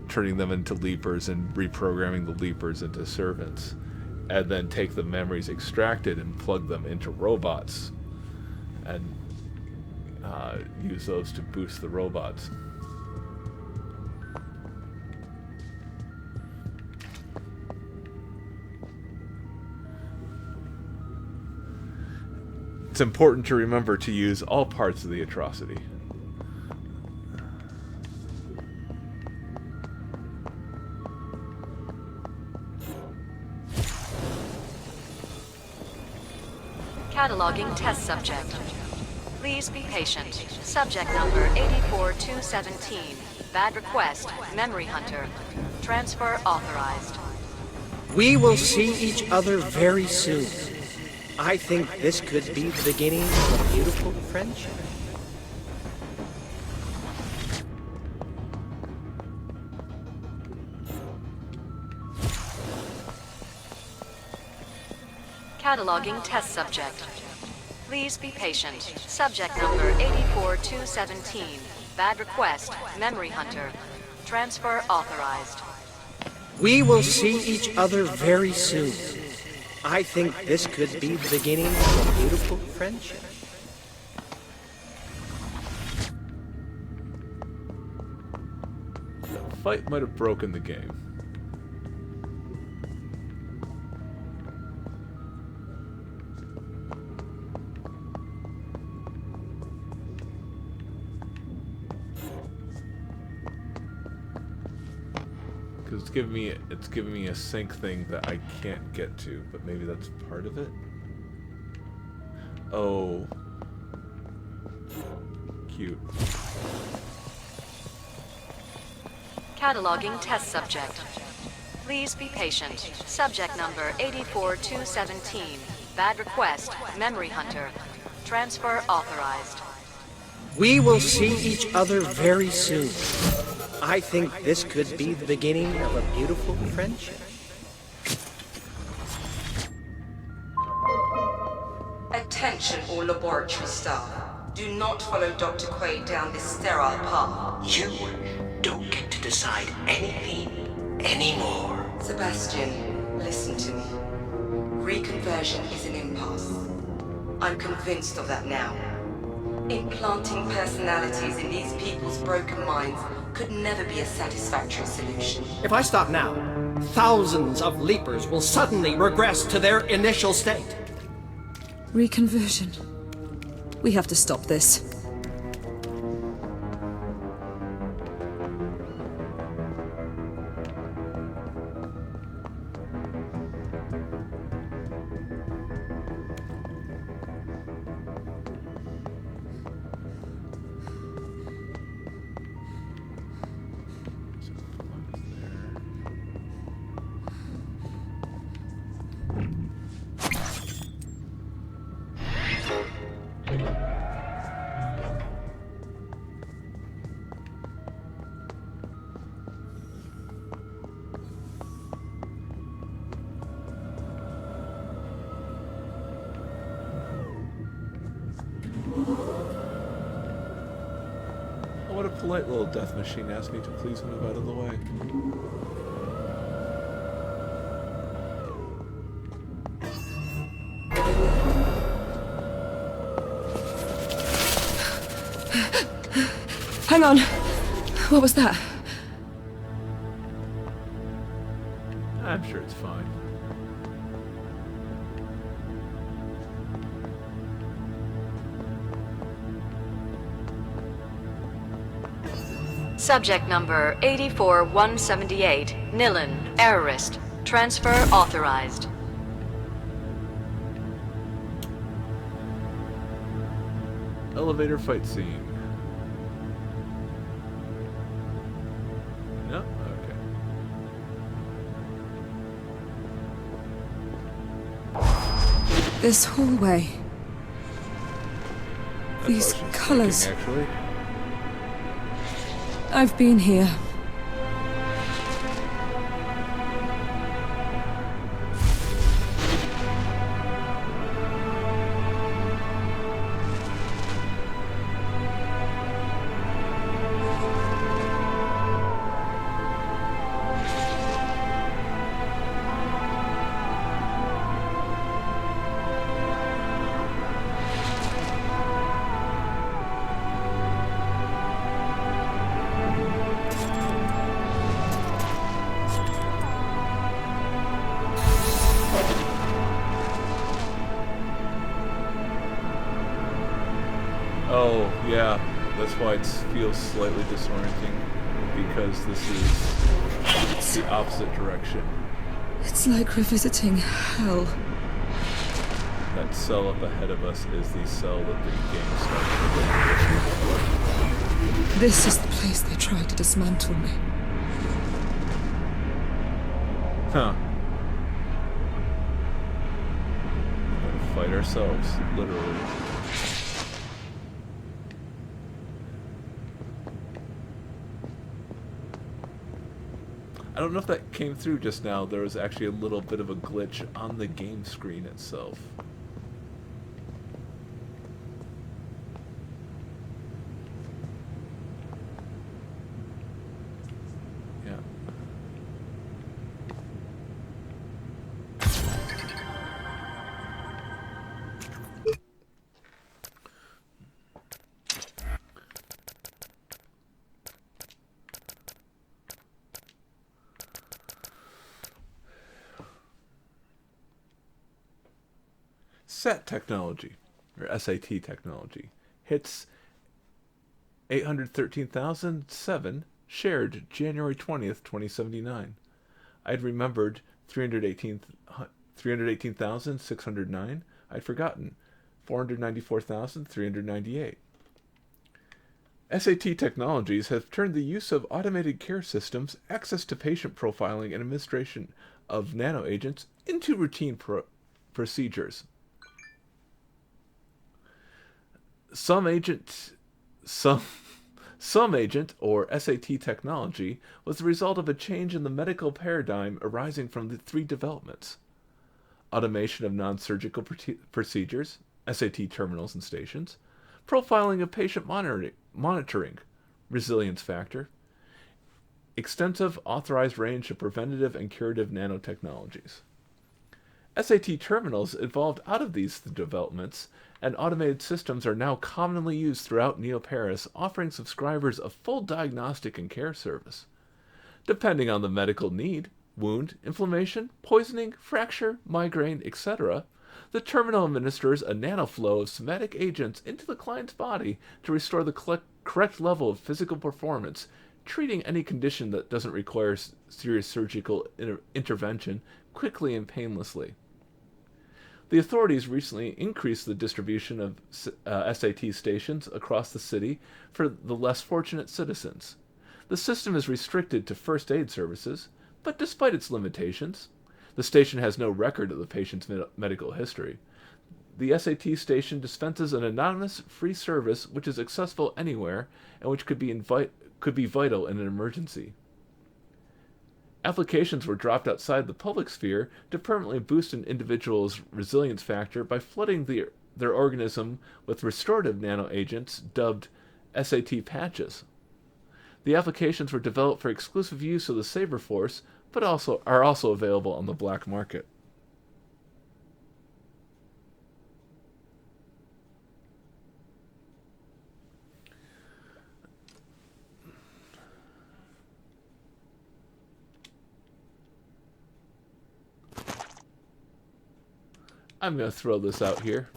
turning them into leapers and reprogramming the leapers into servants, and then take the memories extracted and plug them into robots and use those to boost the robots. It's important to remember to use all parts of the atrocity. Cataloging test subject. Please be patient. Subject number 84217. Bad request. Memory Hunter. Transfer authorized. We will see each other very soon. I think this could be the beginning of a beautiful friendship. Cataloging test subject. Please be patient. Subject number 84217. Bad request. Memory Hunter. Transfer authorized. We will see each other very soon. I think this could be the beginning of a beautiful friendship. The fight might have broken the game. Because it's giving me a sync thing that I can't get to, but maybe that's part of it. Oh, cute. Cataloging test subject. Please be patient. Subject number 84217. Bad request. Memory Hunter. Transfer authorized. We will see each other very soon. I think this could be the beginning of a beautiful friendship. Attention all laboratory staff. Do not follow Dr. Quaid down this sterile path. You don't get to decide anything anymore. Sebastian, listen to me. Reconversion is an impasse. I'm convinced of that now. Implanting personalities in these people's broken minds could never be a satisfactory solution. If I stop now, thousands of Leapers will suddenly regress to their initial state. Reconversion. We have to stop this. What a polite little death machine asked me to please move out of the way. Hang on. What was that? I'm sure it's fine. Subject number 84178. Nilin. Errorist. Transfer authorized. Elevator fight scene. No? Okay. This hallway. These colors. Actually. I've been here. Oh, yeah. That's why it feels slightly disorienting. Because this is the opposite direction. It's like revisiting hell. That cell up ahead of us is the cell that the game started. This is the place they tried to dismantle me. Huh. We're gonna fight ourselves, literally. I don't know if that came through just now. There was actually a little bit of a glitch on the game screen itself. SAT technology, or SAT technology, hits 813,007, shared January 20th, 2079. I'd remembered 318,609. I'd forgotten 494,398. SAT Technologies have turned the use of automated care systems, access to patient profiling, and administration of nanoagents into routine procedures. Some agent, or SAT technology, was the result of a change in the medical paradigm arising from the three developments: automation of non-surgical procedures, SAT terminals and stations; profiling of patient monitoring, resilience factor; extensive authorized range of preventative and curative nanotechnologies. SAT terminals evolved out of these developments, and automated systems are now commonly used throughout Neo-Paris, offering subscribers a full diagnostic and care service. Depending on the medical need, wound, inflammation, poisoning, fracture, migraine, etc., the terminal administers a nanoflow of somatic agents into the client's body to restore the correct level of physical performance, treating any condition that doesn't require serious surgical intervention quickly and painlessly. The authorities recently increased the distribution of SAT stations across the city for the less fortunate citizens. The system is restricted to first aid services, but despite its limitations, the station has no record of the patient's medical history. The SAT station dispenses an anonymous, free service which is accessible anywhere and which could be vital in an emergency. Applications were dropped outside the public sphere to permanently boost an individual's resilience factor by flooding their organism with restorative nanoagents dubbed SAT patches. The applications were developed for exclusive use of the Saber Force, but are also available on the black market. I'm going to throw this out here.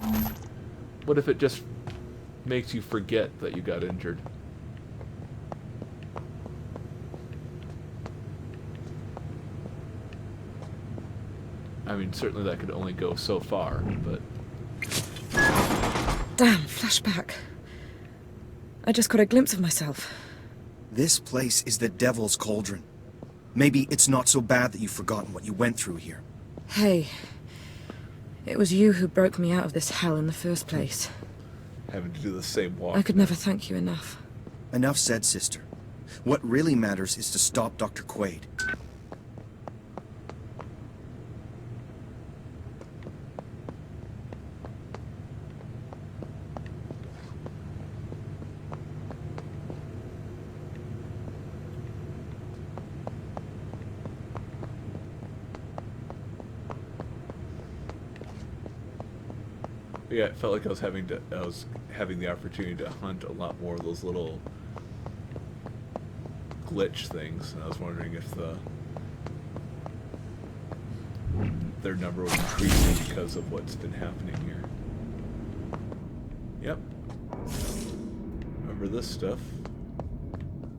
What if it just makes you forget that you got injured? I mean, certainly that could only go so far, but... Damn, flashback. I just got a glimpse of myself. This place is the Devil's Cauldron. Maybe it's not so bad that you've forgotten what you went through here. Hey, it was you who broke me out of this hell in the first place. Having to do the same walk. I could never thank you enough. Enough said, sister. What really matters is to stop Dr. Quaid. Yeah, it felt like I was having the opportunity to hunt a lot more of those little glitch things, and I was wondering if their number was increasing because of what's been happening here. Yep. Remember this stuff?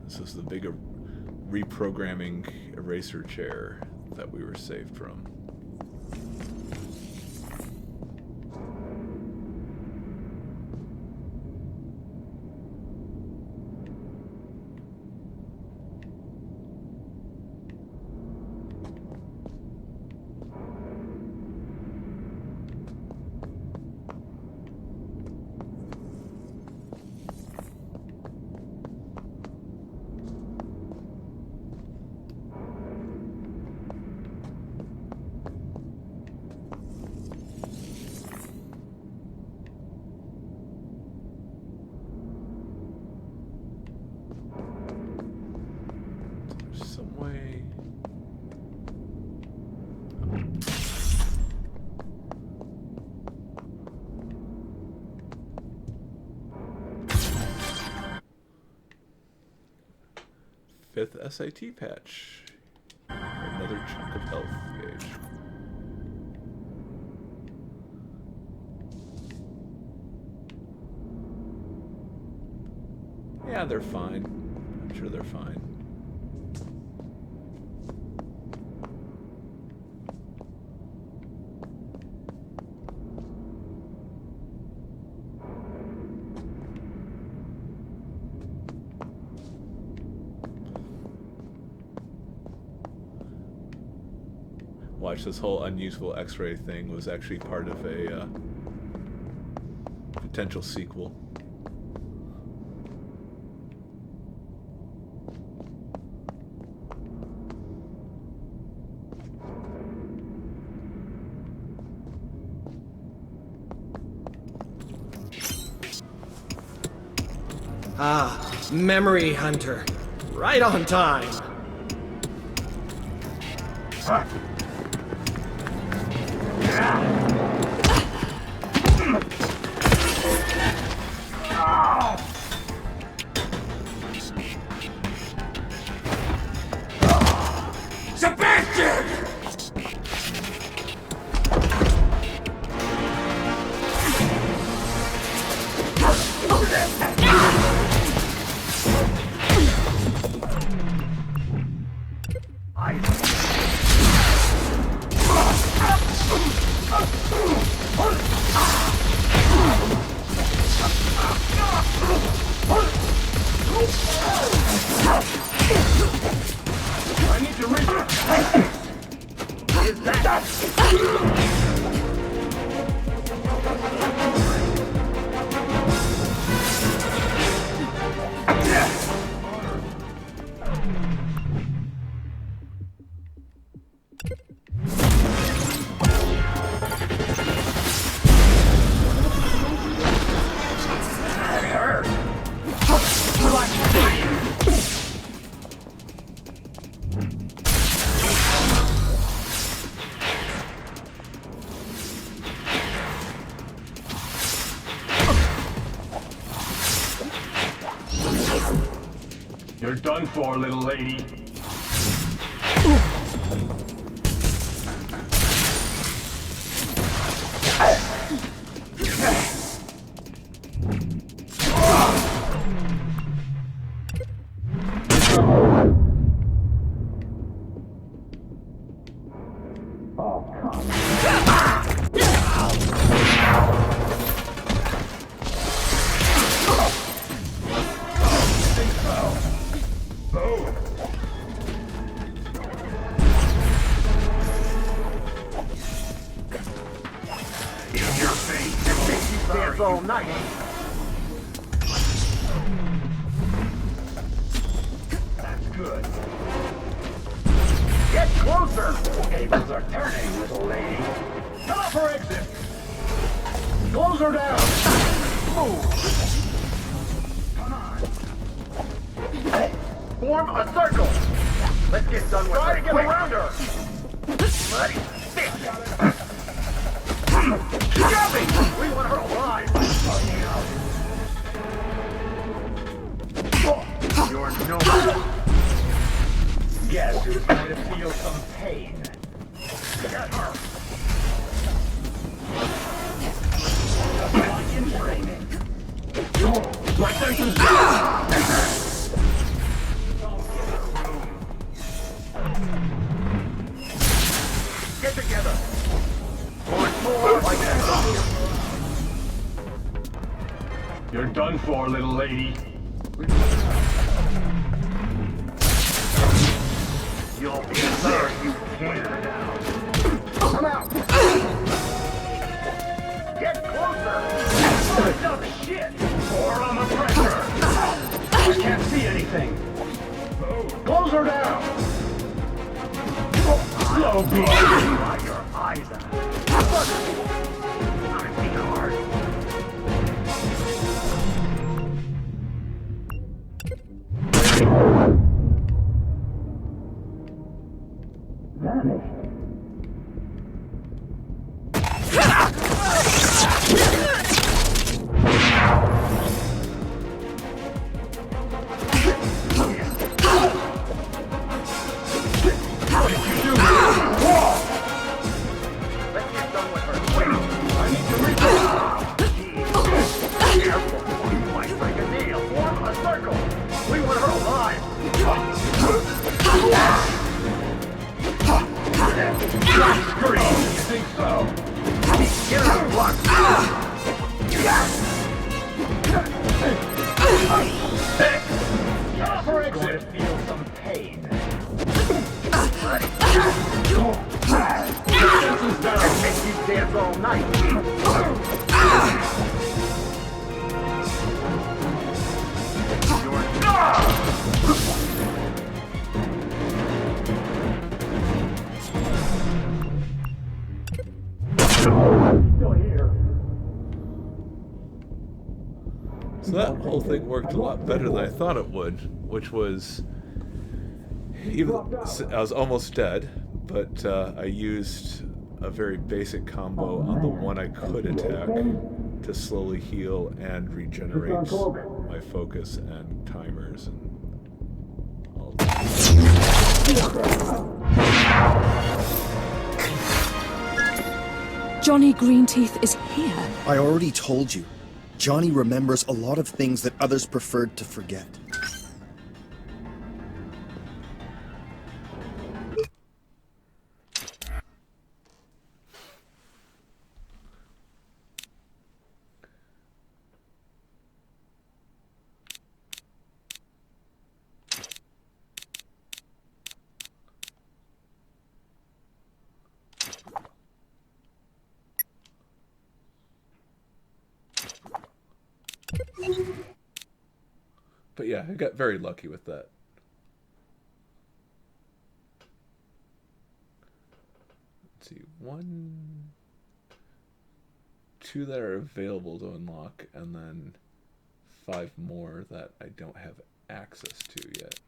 This is the big reprogramming eraser chair that we were saved from. Some way. Fifth SAT patch. Another chunk of health gauge. Yeah, they're fine. I'm sure they're fine. Watch, this whole unusable X-ray thing was actually part of a potential sequel. Ah, Memory Hunter. Right on time. Sebastian! I need to reach it. Is that? You're done for, little lady. All night. That's good. Get closer! Tables are turning, little lady. Come up for exit! Close her down! Move! Come on! Form a circle! Let's get done with her. Try to get around her! Bloody stick! She got me! We want her alive! You're no good. Guess who's going to feel some pain? Get her! In training. My senses. Get together. More like that. You're done for, little lady. You'll be there, you can't now. Come out! Get closer! Tough shit! Or I'm a pressure! I can't see anything! Close her down! Slow bleed! Dry your eyes out! I'm being hard. Vanished. Careful, you might break a nail. Form a circle. We're going to feel some pain. This is gonna make you dance all night. Still here. So that whole thing worked a lot better than I thought it would, which was, even I was almost dead, but I used a very basic combo on the one I could attack to slowly heal and regenerate my focus and timers and all that. Johnny Greenteeth is here. I already told you. Johnny remembers a lot of things that others preferred to forget. But yeah, I got very lucky with that. Let's see, 1, 2 that are available to unlock, and then 5 more that I don't have access to yet.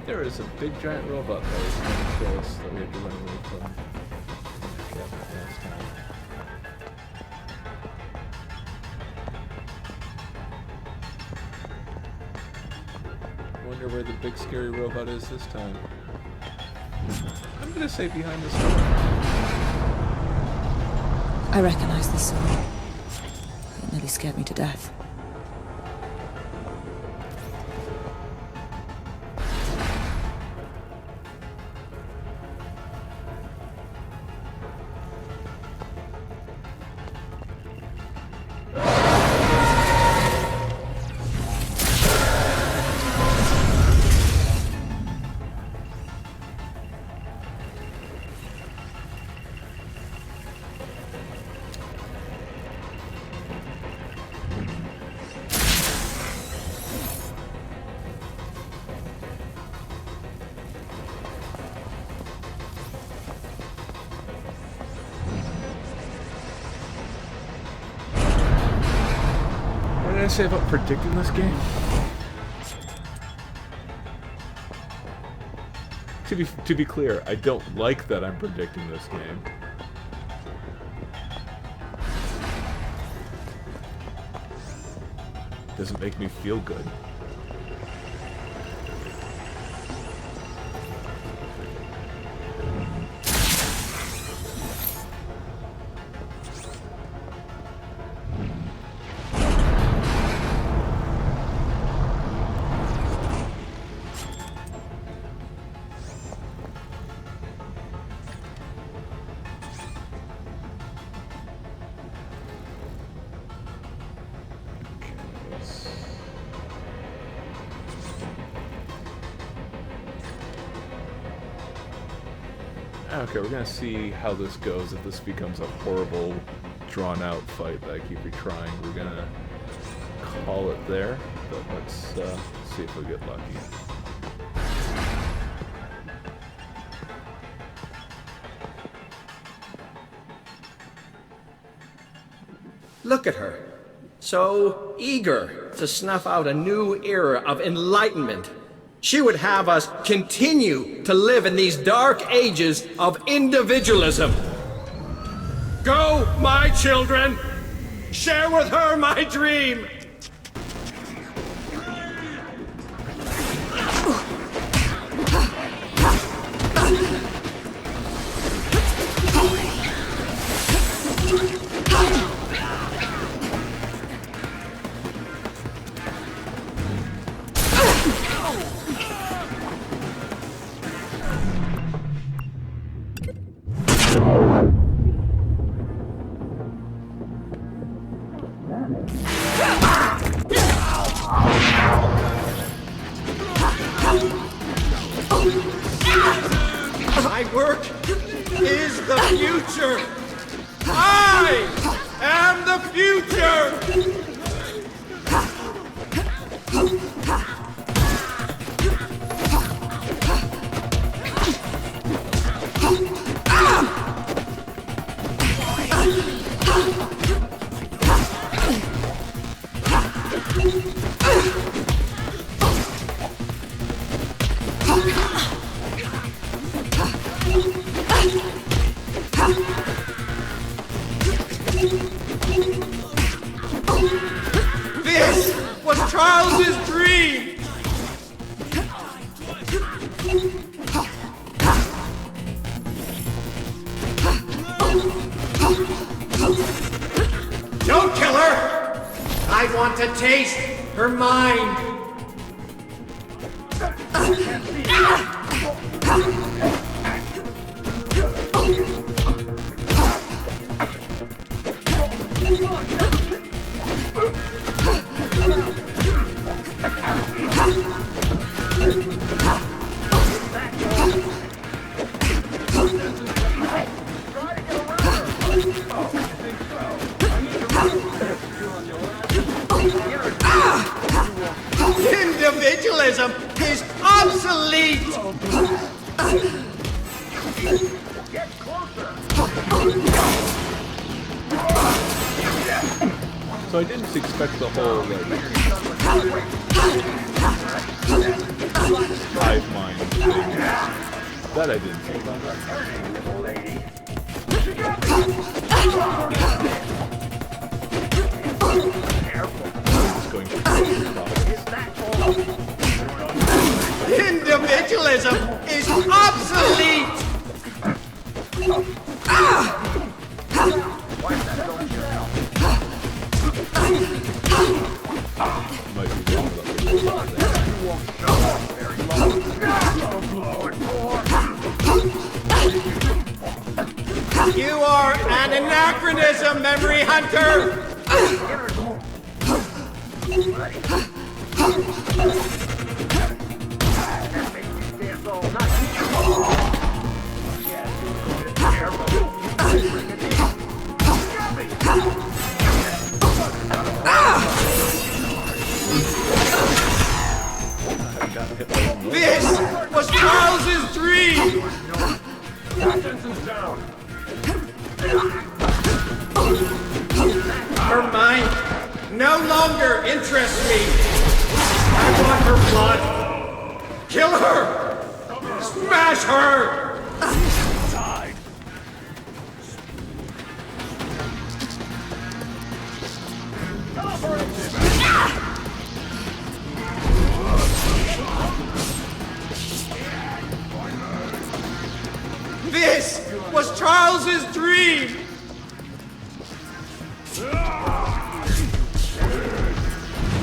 There is a big giant robot that was trying to kill us that we had to run away from. Last time. Wonder where the big scary robot is this time. I'm gonna say behind this door. I recognize this song. It nearly scared me to death. What did I say about predicting this game? To be clear, I don't like that I'm predicting this game. Doesn't make me feel good. Okay, we're gonna see how this goes. If this becomes a horrible, drawn-out fight that I keep retrying, we're gonna call it there. But let's see if we get lucky. Look at her. so eager to snuff out a new era of enlightenment. She would have us continue to live in these dark ages of individualism. Go, my children! Share with her my dream! My work is the future! I am the future! This was Charles's dream! Don't kill her! I want to taste her mind! Individualism is obsolete! Get closer! So I didn't expect the whole, hive mind thing. That I didn't think about. It's going to Individualism is obsolete! might be wrong You are an anachronism, Memory Hunter! This was Charles's dream! Her mind no longer interests me. I want her blood. Kill her! Smash her! This was Charles's dream!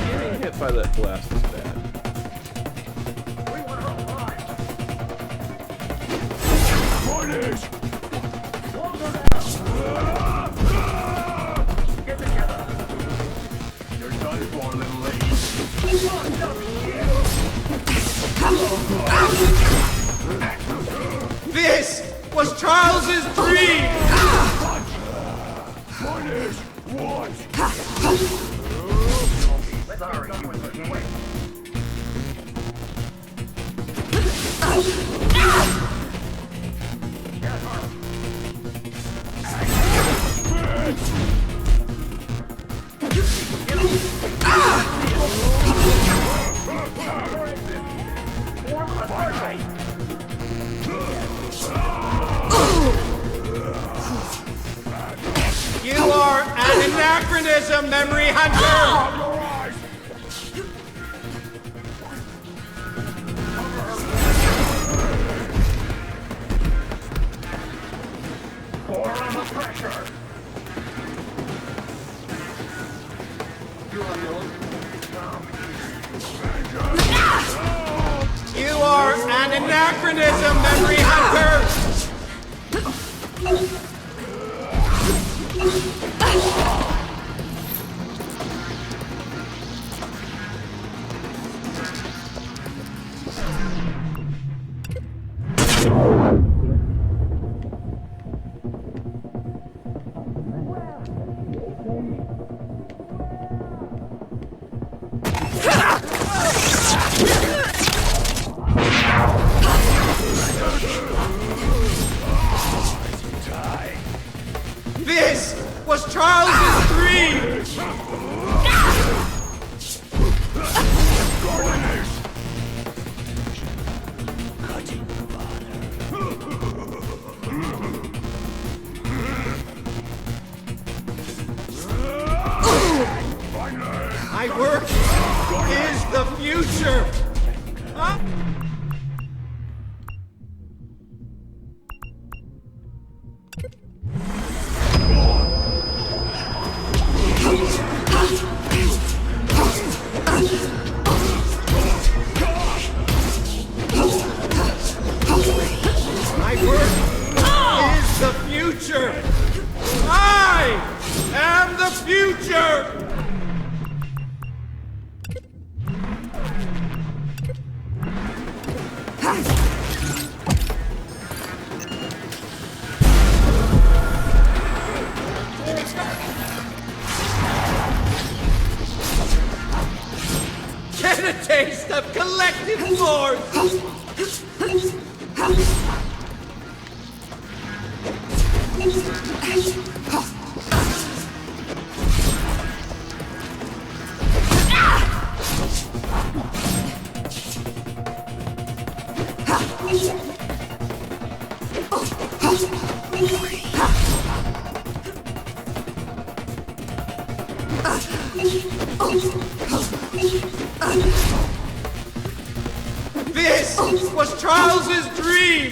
Getting hit by that blast is bad. Get together! You're done for, little lady. This was Charles's dream! Punish! What? Sorry, you was quick. Get her! anachronism, Memory Hunter! Pour on the pressure. You are an anachronism, Memory Hunter! This was Charles's dream! My work is the future! Huh? My work is the future! I am the future! Get a taste of collective force! This was Charles's dream!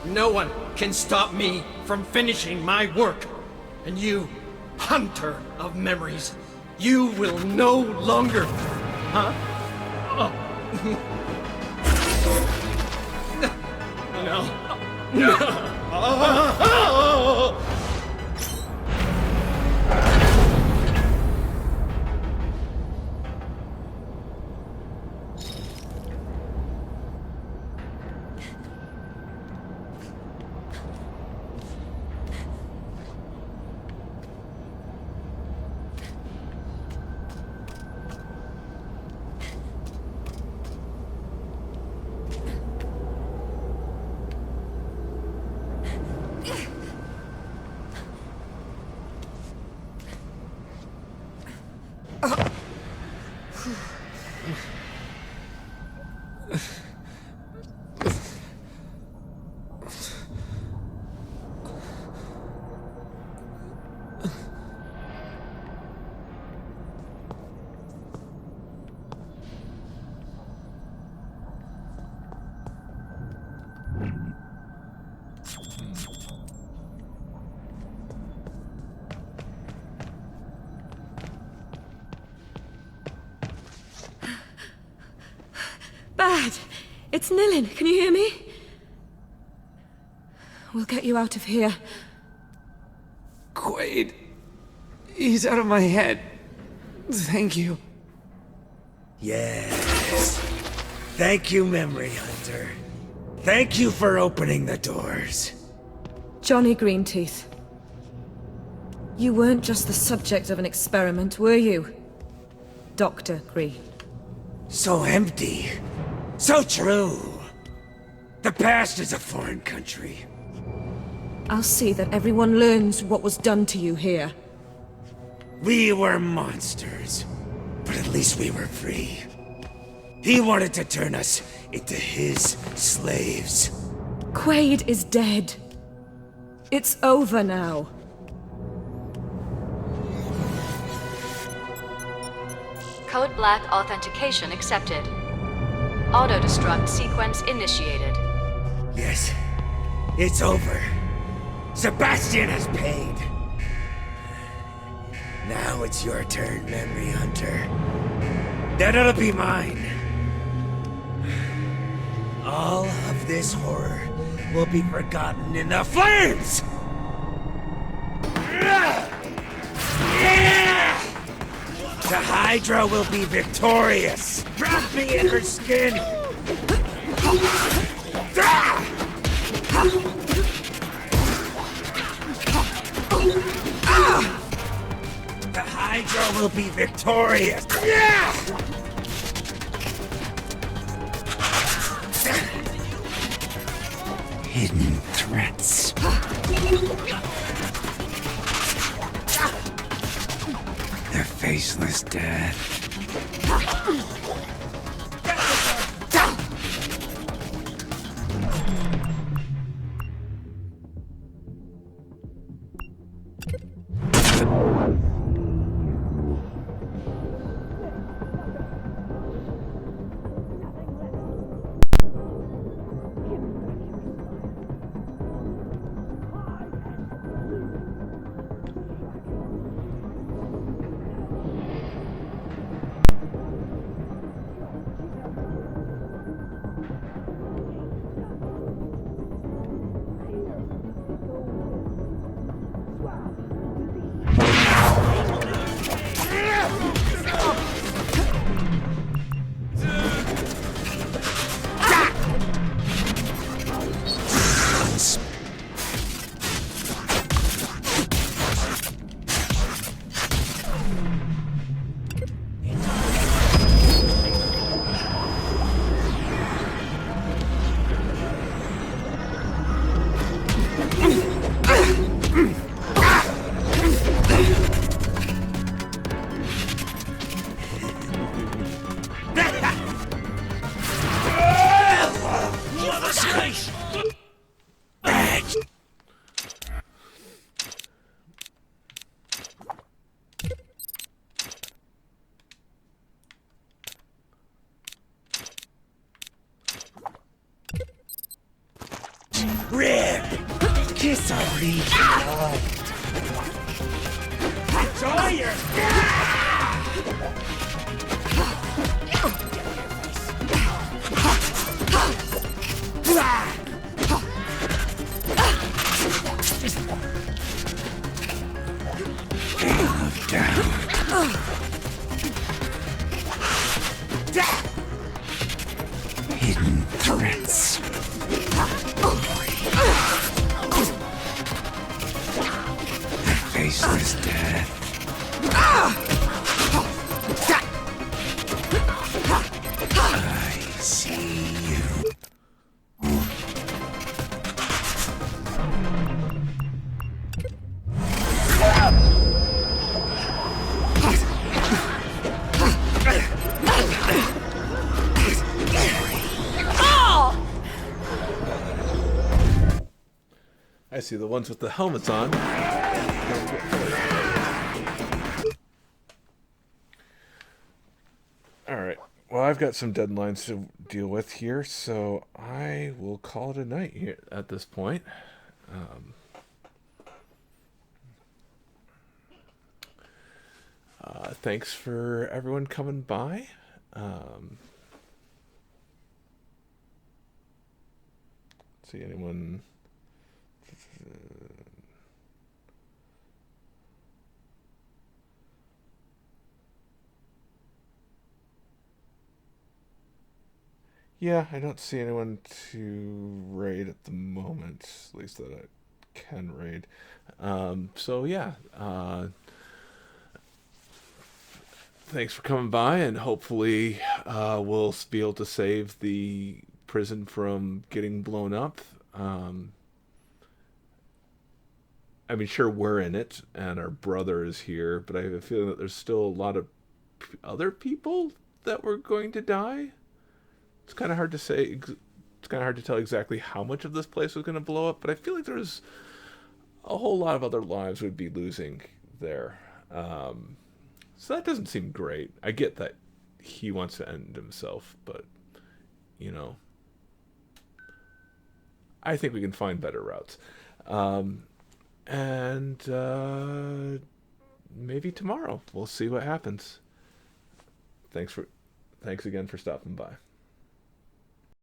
No one can stop me from finishing my work. And you, hunter of memories, you will no longer... Huh? Oh. No. No. Oh. Bad! It's Nilin, can you hear me? We'll get you out of here. Quaid. He's out of my head. Thank you. Yes. Thank you, Memory Hunter. Thank you for opening the doors. Johnny Greenteeth. You weren't just the subject of an experiment, were you? Dr. Green. So empty. So true. The past is a foreign country. I'll see that everyone learns what was done to you here. We were monsters, but at least we were free. He wanted to turn us into his slaves. Quaid is dead. It's over now. Code Black authentication accepted. Auto-destruct sequence initiated. Yes, it's over. Sebastian has paid. Now it's your turn, Memory Hunter. Then it'll be mine. All of this horror will be forgotten in the flames! The Hydra will be victorious! Wrap me in her skin! The Hydra will be victorious! Hidden threats. The faceless death. Rip! Kiss our blood. Enjoy your hidden threats. The faceless death. I see you. I see the ones with the helmets on. Alright, well, I've got some deadlines to deal with here, so I will call it a night here at this point. Thanks for everyone coming by. See anyone... Yeah, I don't see anyone to raid at the moment, at least that I can raid. So yeah, thanks for coming by, and hopefully we'll be able to save the prison from getting blown up. I mean, sure, we're in it, and our brother is here, but I have a feeling that there's still a lot of other people that were going to die. It's kind of hard to say. It's kind of hard to tell exactly how much of this place was going to blow up, but I feel like there's a whole lot of other lives we'd be losing there. So that doesn't seem great. I get that he wants to end himself, but, you know, I think we can find better routes. And maybe tomorrow we'll see what happens. Thanks again for stopping by.